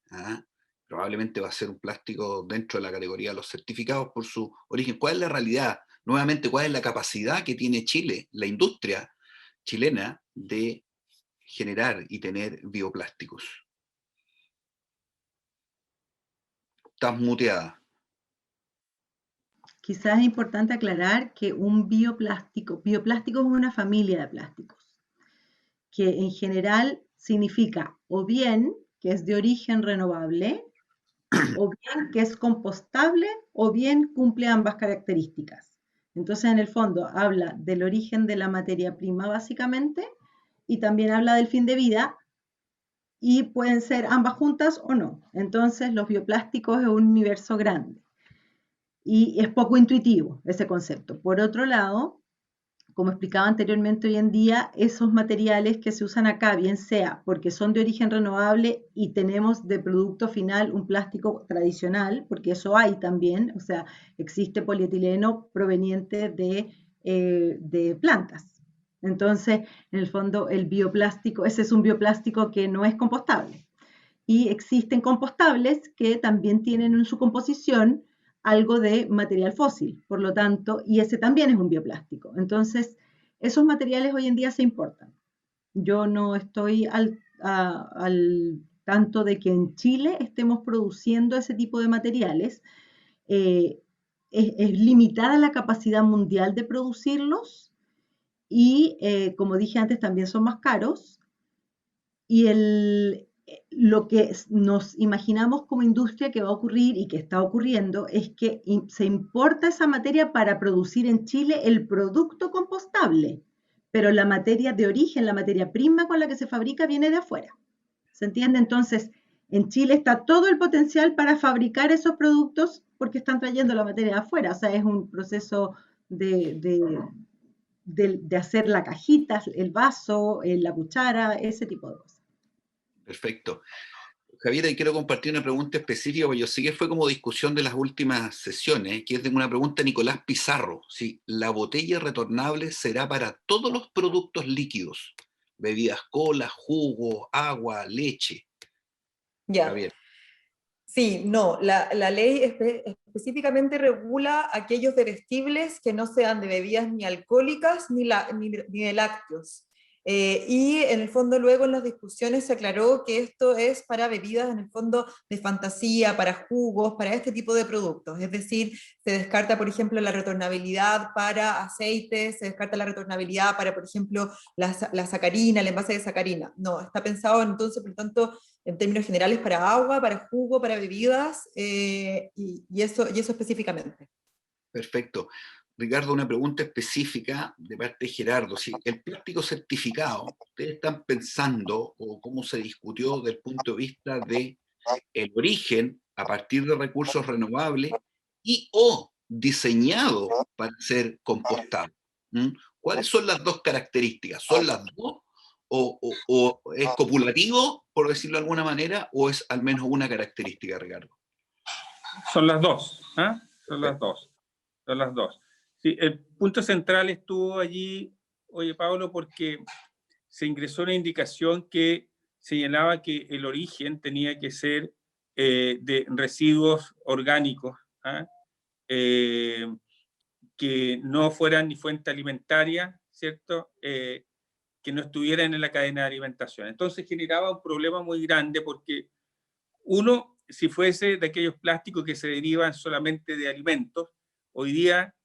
Probablemente va a ser un plástico dentro de la categoría de los certificados por su origen. ¿Cuál es la realidad? Nuevamente, ¿cuál es la capacidad que tiene Chile, la industria chilena, de generar y tener bioplásticos? Estás muteada. Quizás es importante aclarar que un bioplástico es una familia de plásticos, que en general significa o bien que es de origen renovable, o bien que es compostable, o bien cumple ambas características. Entonces, en el fondo, habla del origen de la materia prima, básicamente, y también habla del fin de vida, y pueden ser ambas juntas o no. Entonces, los bioplásticos es un universo grande, y es poco intuitivo ese concepto. Por otro lado, como explicaba anteriormente, hoy en día esos materiales que se usan acá, bien sea porque son de origen renovable y tenemos de producto final un plástico tradicional, porque eso hay también, o sea, existe polietileno proveniente de plantas. Entonces, en el fondo, el bioplástico, ese es un bioplástico que no es compostable. Y existen compostables que también tienen en su composición algo de material fósil, por lo tanto, y ese también es un bioplástico. Entonces, esos materiales hoy en día se importan. Yo no estoy al tanto de que en Chile estemos produciendo ese tipo de materiales. Es limitada la capacidad mundial de producirlos y, como dije antes, también son más caros. Y lo que nos imaginamos como industria que va a ocurrir y que está ocurriendo es que se importa esa materia para producir en Chile el producto compostable, pero la materia de origen, la materia prima con la que se fabrica viene de afuera. ¿Se entiende? Entonces, En Chile está todo el potencial para fabricar esos productos porque están trayendo la materia de afuera. O sea, es un proceso de hacer la cajita, el vaso, la cuchara, ese tipo de cosas. Perfecto. Javiera, y quiero compartir una pregunta específica, porque yo sé que fue como discusión de las últimas sesiones, que es de una pregunta de Nicolás Pizarro. Si la botella retornable será para todos los productos líquidos, bebidas, cola, jugo, agua, leche. Ya. Javier. Sí, no, la ley específicamente regula aquellos bebestibles que no sean de bebidas ni alcohólicas ni de lácteos. Y en el fondo luego en las discusiones se aclaró que esto es para bebidas en el fondo de fantasía, para jugos, para este tipo de productos. Es decir, se descarta, por ejemplo, la retornabilidad para aceites, se descarta la retornabilidad para, por ejemplo, la sacarina, el envase de sacarina. No, está pensado entonces, por lo tanto, en términos generales para agua, para jugo, para bebidas, y eso específicamente. Perfecto. Ricardo, una pregunta específica de parte de Gerardo. Si el plástico certificado, ¿ustedes están pensando o cómo se discutió desde el punto de vista de el origen a partir de recursos renovables y o diseñado para ser compostable? ¿Cuáles son las dos características? ¿Son las dos? ¿O es copulativo, por decirlo de alguna manera, o es al menos una característica, Ricardo? Son las dos, ¿eh? Son las dos. Son las dos. Sí, el punto central estuvo allí, oye Pablo, porque se ingresó una indicación que señalaba que el origen tenía que ser de residuos orgánicos, ¿eh? Que no fueran ni fuente alimentaria, ¿cierto? Que no estuvieran en la cadena de alimentación. Entonces generaba un problema muy grande porque uno, si fuese de aquellos plásticos que se derivan solamente de alimentos, hoy día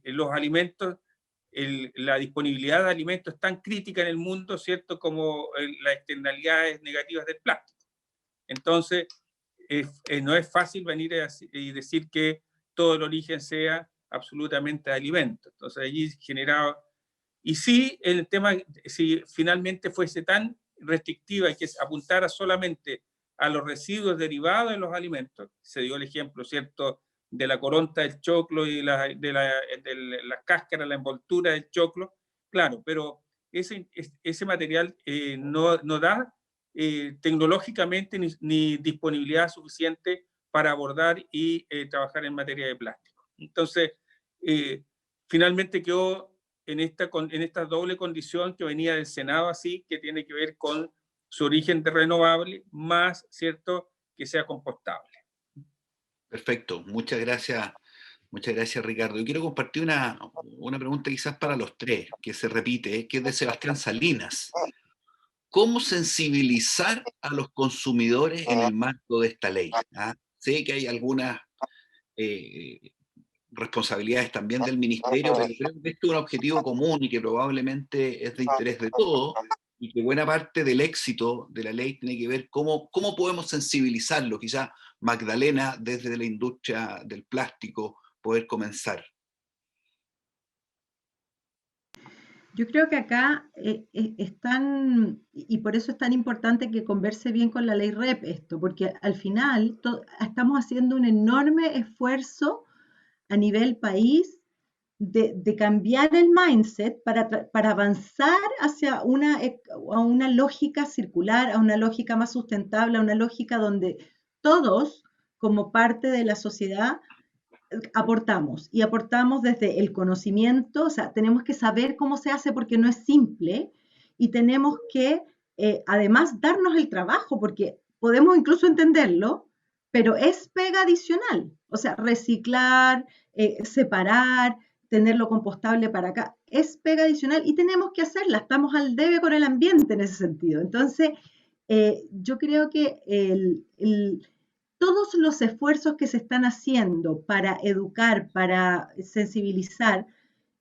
los alimentos, la disponibilidad de alimentos es tan crítica en el mundo, ¿cierto?, como las externalidades negativas del plástico. Entonces, no es fácil venir y decir que todo el origen sea absolutamente de alimentos. Entonces, allí generaba... Y sí, el tema, si finalmente fuese tan restrictiva y que apuntara solamente a los residuos derivados de los alimentos, se dio el ejemplo, ¿cierto?, de la coronta del choclo y de la cáscara, la envoltura del choclo, claro, pero ese material no da tecnológicamente ni disponibilidad suficiente para abordar y trabajar en materia de plástico. Entonces, finalmente quedó en esta doble condición que venía del Senado, así, que tiene que ver con su origen de renovable, más, ¿cierto?, que sea compostable. Perfecto, muchas gracias, Ricardo. Yo quiero compartir una pregunta quizás para los tres, que se repite, que es de Sebastián Salinas. ¿Cómo sensibilizar a los consumidores en el marco de esta ley? Sé que hay algunas responsabilidades también del ministerio, pero creo que este es un objetivo común y que probablemente es de interés de todos, y que buena parte del éxito de la ley tiene que ver cómo podemos sensibilizarlo. Quizá Magdalena, desde la industria del plástico, poder comenzar. Yo creo que acá y por eso es tan importante que converse bien con la ley REP esto, porque al final estamos haciendo un enorme esfuerzo a nivel país de cambiar el mindset para avanzar hacia a una lógica circular, a una lógica más sustentable, a una lógica donde todos, como parte de la sociedad, aportamos y aportamos desde el conocimiento, o sea, tenemos que saber cómo se hace porque no es simple y tenemos que además darnos el trabajo porque podemos incluso entenderlo, pero es pega adicional, o sea, reciclar, separar, tenerlo compostable para acá, es pega adicional y tenemos que hacerla, estamos al debe con el ambiente en ese sentido. Entonces, yo creo que todos los esfuerzos que se están haciendo para educar, para sensibilizar,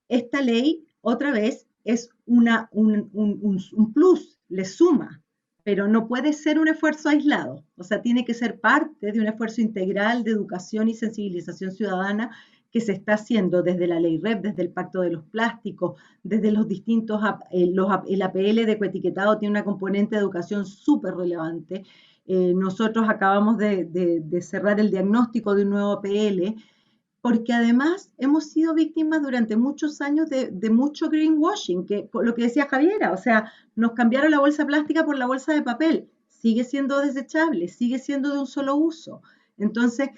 esta ley, otra vez, es un plus, le suma, pero no puede ser un esfuerzo aislado. O sea, tiene que ser parte de un esfuerzo integral de educación y sensibilización ciudadana que se está haciendo desde la ley REP, desde el Pacto de los Plásticos, desde los distintos, el APL de ecoetiquetado tiene una componente de educación súper relevante, nosotros acabamos de cerrar el diagnóstico de un nuevo PL, porque además hemos sido víctimas durante muchos años de mucho greenwashing, que lo que decía Javiera, o sea, nos cambiaron la bolsa plástica por la bolsa de papel, sigue siendo desechable, sigue siendo de un solo uso. Entonces,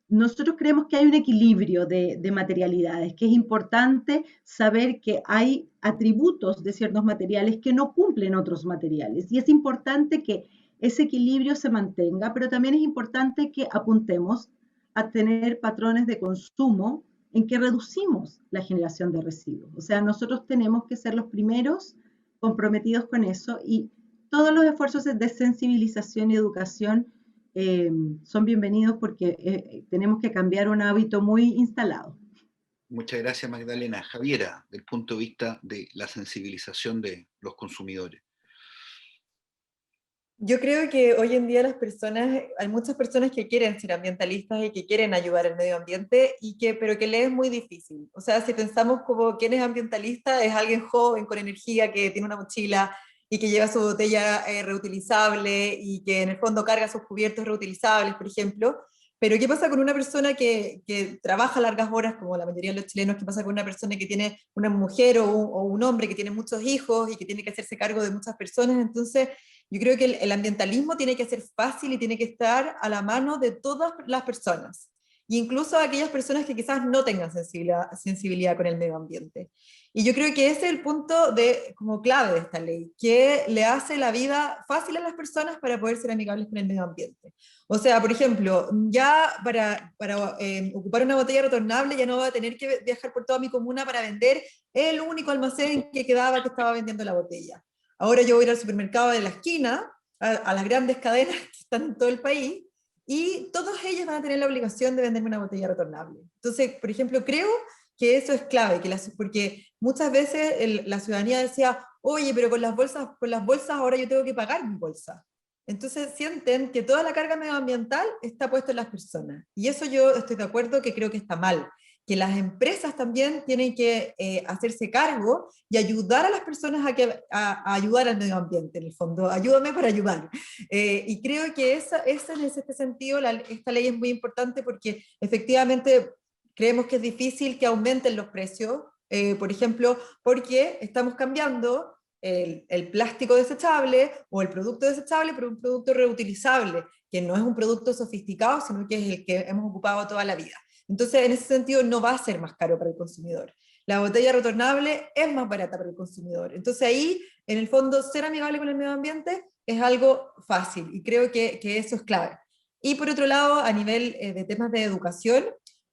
nosotros creemos que hay un equilibrio de materialidades, que es importante saber que hay atributos de ciertos materiales que no cumplen otros materiales, y es importante que ese equilibrio se mantenga, pero también es importante que apuntemos a tener patrones de consumo en que reducimos la generación de residuos. O sea, nosotros tenemos que ser los primeros comprometidos con eso, y todos los esfuerzos de sensibilización y educación son bienvenidos, porque tenemos que cambiar un hábito muy instalado. Muchas gracias, Magdalena. Javiera, del punto de vista de la sensibilización de los consumidores. Yo creo que hoy en día hay muchas personas que quieren ser ambientalistas y que quieren ayudar al medio ambiente, pero que les es muy difícil. O sea, si pensamos como quién es ambientalista, es alguien joven, con energía, que tiene una mochila y que lleva su botella reutilizable y que en el fondo carga sus cubiertos reutilizables, por ejemplo. Pero ¿qué pasa con una persona que trabaja largas horas, como la mayoría de los chilenos? ¿Qué pasa con una persona que tiene una mujer o un hombre que tiene muchos hijos y que tiene que hacerse cargo de muchas personas? Entonces, yo creo que el ambientalismo tiene que ser fácil y tiene que estar a la mano de todas las personas, e incluso aquellas personas que quizás no tengan sensibilidad con el medio ambiente. Y yo creo que ese es el punto como clave de esta ley, que le hace la vida fácil a las personas para poder ser amigables con el medio ambiente. O sea, por ejemplo, ya para ocupar una botella retornable ya no va a tener que viajar por toda mi comuna para vender el único almacén que quedaba que estaba vendiendo la botella. Ahora yo voy a ir al supermercado de la esquina, a las grandes cadenas que están en todo el país, y todos ellos van a tener la obligación de venderme una botella retornable. Entonces, por ejemplo, creo que eso es clave, porque muchas veces la ciudadanía decía, oye, pero con las bolsas ahora yo tengo que pagar mi bolsa. Entonces sienten que toda la carga medioambiental está puesta en las personas. Y eso yo estoy de acuerdo, que creo que está mal, que las empresas también tienen que hacerse cargo y ayudar a las personas a ayudar al medio ambiente, en el fondo, ayúdame para ayudar. Y creo que en este sentido esta ley es muy importante, porque efectivamente creemos que es difícil que aumenten los precios, por ejemplo, porque estamos cambiando el plástico desechable o el producto desechable por un producto reutilizable, que no es un producto sofisticado, sino que es el que hemos ocupado toda la vida. Entonces, en ese sentido, no va a ser más caro para el consumidor. La botella retornable es más barata para el consumidor. Entonces ahí, en el fondo, ser amigable con el medio ambiente es algo fácil, y creo que eso es clave. Y por otro lado, a nivel de temas de educación,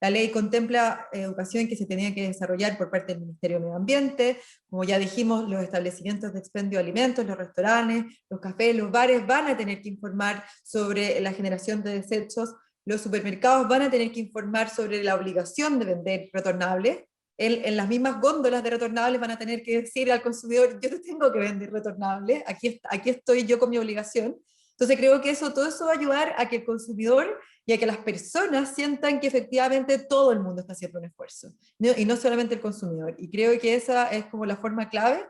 la ley contempla educación que se tenía que desarrollar por parte del Ministerio de Medio Ambiente. Como ya dijimos, los establecimientos de expendio de alimentos, los restaurantes, los cafés, los bares van a tener que informar sobre la generación de desechos. Los supermercados van a tener que informar sobre la obligación de vender retornables. En las mismas góndolas de retornables van a tener que decir al consumidor, yo te tengo que vender retornables, aquí estoy yo con mi obligación. Entonces creo que todo eso va a ayudar a que el consumidor y a que las personas sientan que efectivamente todo el mundo está haciendo un esfuerzo, ¿no? Y no solamente el consumidor. Y creo que esa es como la forma clave,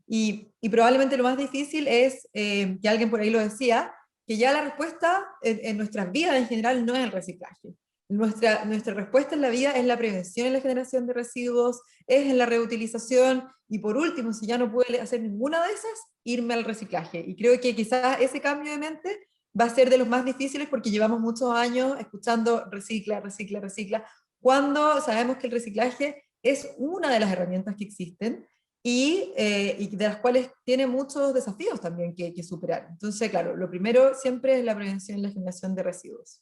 y probablemente lo más difícil es, que alguien por ahí lo decía, que ya la respuesta en nuestras vidas en general no es el reciclaje. Nuestra respuesta en la vida es la prevención en la generación de residuos, es en la reutilización, y por último, si ya no puedo hacer ninguna de esas, irme al reciclaje. Y creo que quizás ese cambio de mente va a ser de los más difíciles, porque llevamos muchos años escuchando recicla, recicla, recicla, cuando sabemos que el reciclaje es una de las herramientas que existen, y de las cuales tiene muchos desafíos también que superar. Entonces, claro, lo primero siempre es la prevención y la generación de residuos.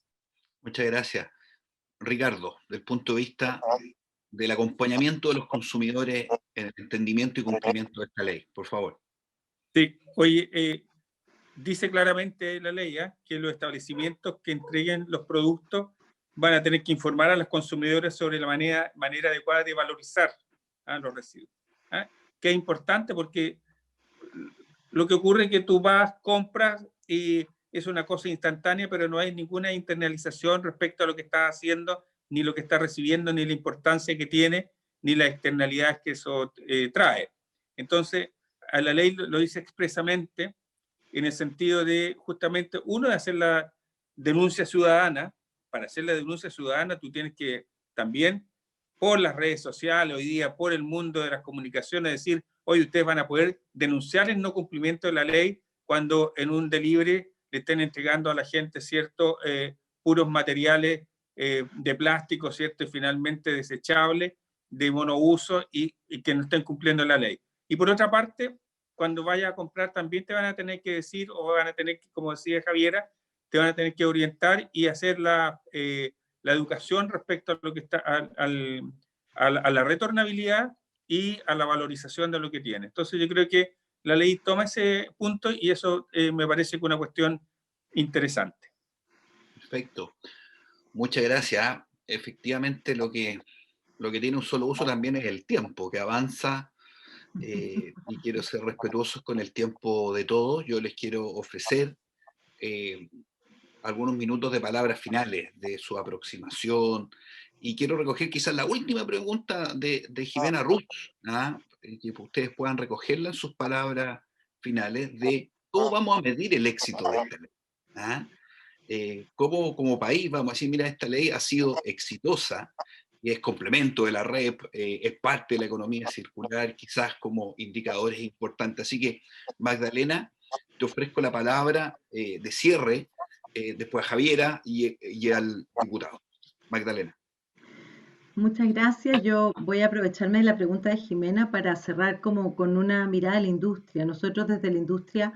Muchas gracias. Ricardo, del punto de vista del acompañamiento de los consumidores en el entendimiento y cumplimiento de esta ley, por favor. Sí, oye, dice claramente la ley que los establecimientos que entreguen los productos van a tener que informar a los consumidores sobre la manera adecuada de valorizar los residuos. Que es importante, porque lo que ocurre es que tú vas, compras y es una cosa instantánea, pero no hay ninguna internalización respecto a lo que estás haciendo, ni lo que estás recibiendo, ni la importancia que tiene, ni las externalidades que eso trae. Entonces, a la ley lo dice expresamente, en el sentido de justamente, uno, de hacer la denuncia ciudadana. Para hacer la denuncia ciudadana tú tienes que también, por las redes sociales, hoy día por el mundo de las comunicaciones, decir, hoy ustedes van a poder denunciar el no cumplimiento de la ley cuando en un delivery le estén entregando a la gente, ¿cierto?, puros materiales de plástico, ¿cierto?, y finalmente desechables, de monouso, y que no estén cumpliendo la ley. Y por otra parte, cuando vayas a comprar también te van a tener que decir, o van a tener que, como decía Javiera, te van a tener que orientar y hacer la educación respecto a lo que está a la retornabilidad y a la valorización de lo que tiene. Entonces yo creo que la ley toma ese punto y eso me parece que una cuestión interesante. Perfecto. Muchas gracias. Efectivamente, lo que tiene un solo uso también es el tiempo, que avanza, y quiero ser respetuosos con el tiempo de todos. Yo les quiero ofrecer algunos minutos de palabras finales de su aproximación, y quiero recoger quizás la última pregunta de Jimena Ruth, ¿ah? Que ustedes puedan recogerla en sus palabras finales de cómo vamos a medir el éxito de esta ley. ¿Ah? ¿Cómo como país vamos a decir, mira, esta ley ha sido exitosa y es complemento de la REP, es parte de la economía circular, quizás como indicadores importantes? Así que, Magdalena, te ofrezco la palabra de cierre, después a Javiera y al diputado. Magdalena. Muchas gracias. Yo voy a aprovecharme de la pregunta de Jimena para cerrar como con una mirada de la industria. Nosotros desde la industria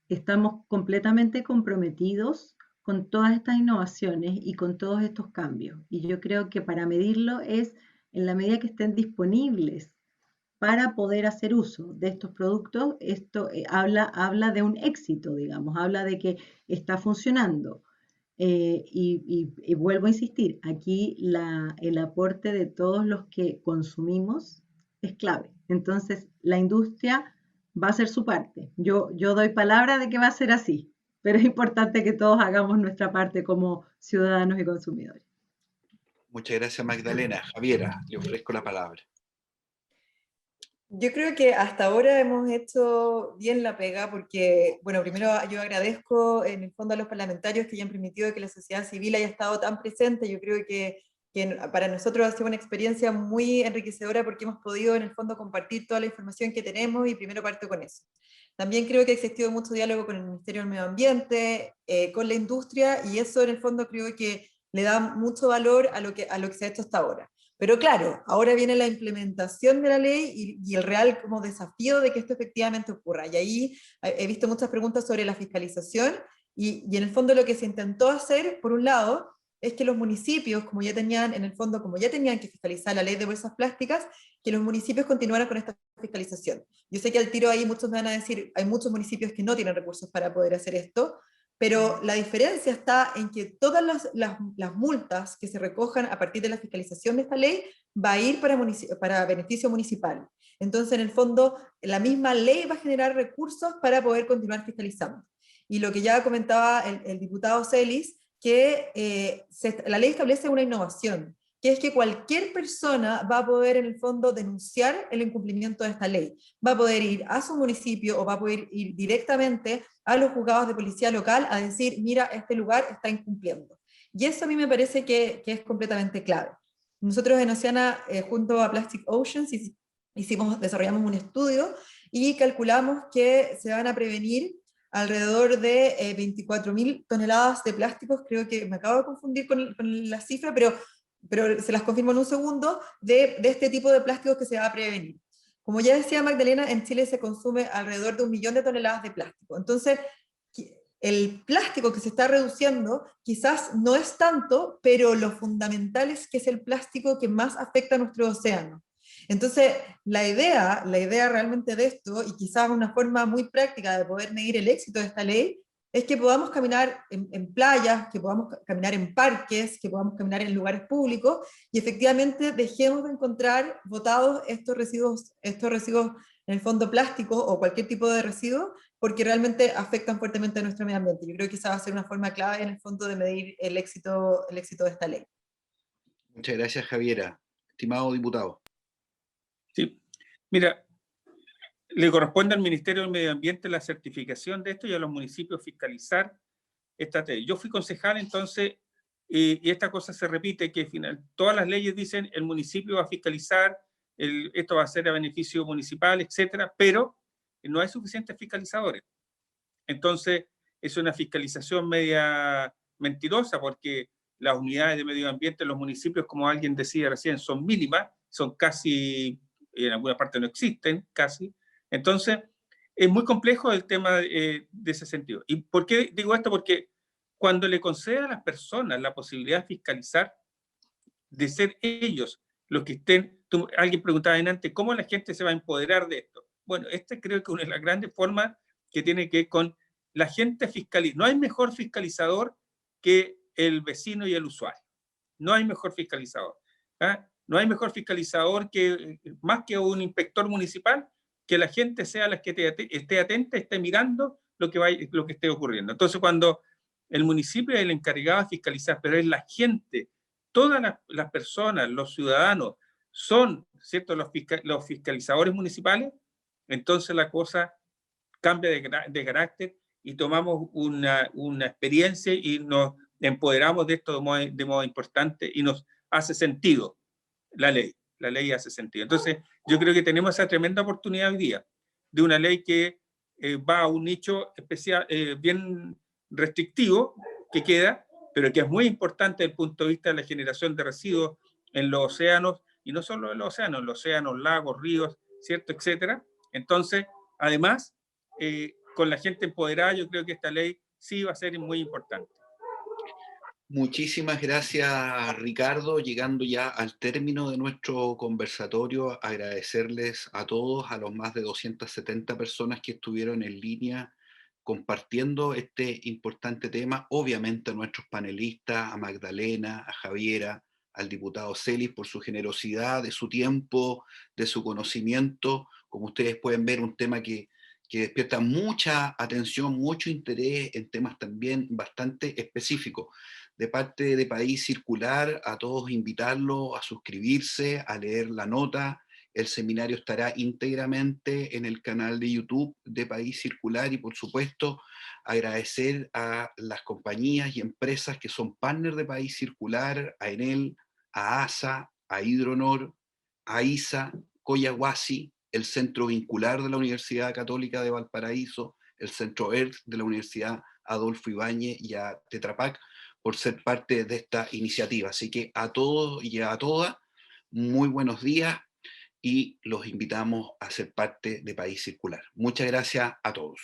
estamos completamente comprometidos con todas estas innovaciones y con todos estos cambios. Y yo creo que para medirlo es en la medida que estén disponibles para poder hacer uso de estos productos. Esto habla de un éxito, digamos, habla de que está funcionando. Y vuelvo a insistir, aquí el aporte de todos los que consumimos es clave. Entonces, la industria va a hacer su parte. Yo doy palabra de que va a ser así, pero es importante que todos hagamos nuestra parte como ciudadanos y consumidores. Muchas gracias, Magdalena. Javiera, le ofrezco la palabra. Yo creo que hasta ahora hemos hecho bien la pega porque, bueno, primero yo agradezco en el fondo a los parlamentarios que hayan permitido que la sociedad civil haya estado tan presente. Yo creo que para nosotros ha sido una experiencia muy enriquecedora porque hemos podido en el fondo compartir toda la información que tenemos, y primero parto con eso. También creo que ha existido mucho diálogo con el Ministerio del Medio Ambiente, con la industria, y eso en el fondo creo que le da mucho valor a lo que se ha hecho hasta ahora. Pero claro, ahora viene la implementación de la ley y el real como desafío de que esto efectivamente ocurra. Y ahí he visto muchas preguntas sobre la fiscalización, y en el fondo lo que se intentó hacer, por un lado, es que los municipios, como ya tenían, en el fondo, como ya tenían que fiscalizar la ley de bolsas plásticas, que los municipios continuaran con esta fiscalización. Yo sé que al tiro ahí muchos me van a decir, hay muchos municipios que no tienen recursos para poder hacer esto, pero la diferencia está en que todas las multas que se recojan a partir de la fiscalización de esta ley va a ir para beneficio municipal. Entonces, en el fondo, la misma ley va a generar recursos para poder continuar fiscalizando. Y lo que ya comentaba el diputado Celis, que la ley establece una innovación, que es que cualquier persona va a poder en el fondo denunciar el incumplimiento de esta ley. Va a poder ir a su municipio o va a poder ir directamente a los juzgados de policía local a decir, mira, este lugar está incumpliendo. Y eso a mí me parece que es completamente clave. Nosotros en Oceana, junto a Plastic Oceans, desarrollamos un estudio y calculamos que se van a prevenir alrededor de 24.000 toneladas de plásticos. Creo que me acabo de confundir con la cifra, pero se las confirmo en un segundo, de este tipo de plásticos que se va a prevenir. Como ya decía Magdalena, en Chile se consume alrededor de 1 millón de toneladas de plástico. Entonces, el plástico que se está reduciendo quizás no es tanto, pero lo fundamental es que es el plástico que más afecta a nuestro océano. Entonces, la idea realmente de esto, y quizás una forma muy práctica de poder medir el éxito de esta ley, es que podamos caminar en playas, que podamos caminar en parques, que podamos caminar en lugares públicos, y efectivamente dejemos de encontrar botados estos residuos en el fondo plástico o cualquier tipo de residuo, porque realmente afectan fuertemente a nuestro medio ambiente. Yo creo que esa va a ser una forma clave en el fondo de medir el éxito de esta ley. Muchas gracias, Javiera. Estimado diputado. Sí, mira, le corresponde al Ministerio del Medio Ambiente la certificación de esto y a los municipios fiscalizar esta ley. Yo fui concejal, entonces, y esta cosa se repite, que al final todas las leyes dicen el municipio va a fiscalizar, esto va a ser a beneficio municipal, etcétera, pero no hay suficientes fiscalizadores. Entonces, es una fiscalización media mentirosa, porque las unidades de medio ambiente en los municipios, como alguien decía recién, son mínimas, son casi, en alguna parte no existen, casi. Entonces, es muy complejo el tema de ese sentido. ¿Y por qué digo esto? Porque cuando le concede a las personas la posibilidad de fiscalizar, de ser ellos los que estén, alguien preguntaba antes, ¿cómo la gente se va a empoderar de esto? Bueno, creo que una de las grandes formas que tiene que ver con la gente fiscaliza. No hay mejor fiscalizador que el vecino y el usuario. No hay mejor fiscalizador. ¿Ah? No hay mejor fiscalizador más que un inspector municipal, que la gente sea la que esté atenta, esté mirando lo que esté ocurriendo. Entonces, cuando el municipio es el encargado de fiscalizar, pero es la gente, todas las personas, los ciudadanos, son, ¿cierto?, los fiscalizadores municipales, entonces la cosa cambia de carácter y tomamos una experiencia y nos empoderamos de esto de modo importante y nos hace sentido la ley hace sentido. Entonces, yo creo que tenemos esa tremenda oportunidad hoy día de una ley que va a un nicho especial, bien restrictivo que queda, pero que es muy importante desde el punto de vista de la generación de residuos en los océanos, y no solo en los océanos, lagos, ríos, ¿cierto?, etcétera. Entonces, además, con la gente empoderada, yo creo que esta ley sí va a ser muy importante. Muchísimas gracias, Ricardo. Llegando ya al término de nuestro conversatorio, agradecerles a todos, a los más de 270 personas que estuvieron en línea compartiendo este importante tema, obviamente a nuestros panelistas, a Magdalena, a Javiera, al diputado Celis por su generosidad, de su tiempo, de su conocimiento. Como ustedes pueden ver, un tema que despierta mucha atención, mucho interés en temas también bastante específicos. De parte de País Circular, a todos invitarlos a suscribirse, a leer la nota. El seminario estará íntegramente en el canal de YouTube de País Circular y, por supuesto, agradecer a las compañías y empresas que son partners de País Circular, a Enel, a ASA, a Hidronor, a ISA, Coyahuasi, el Centro Vincular de la Universidad Católica de Valparaíso, el Centro EARTH de la Universidad Adolfo Ibáñez y a Tetra Pak por ser parte de esta iniciativa. Así que a todos y a todas, muy buenos días y los invitamos a ser parte de País Circular. Muchas gracias a todos.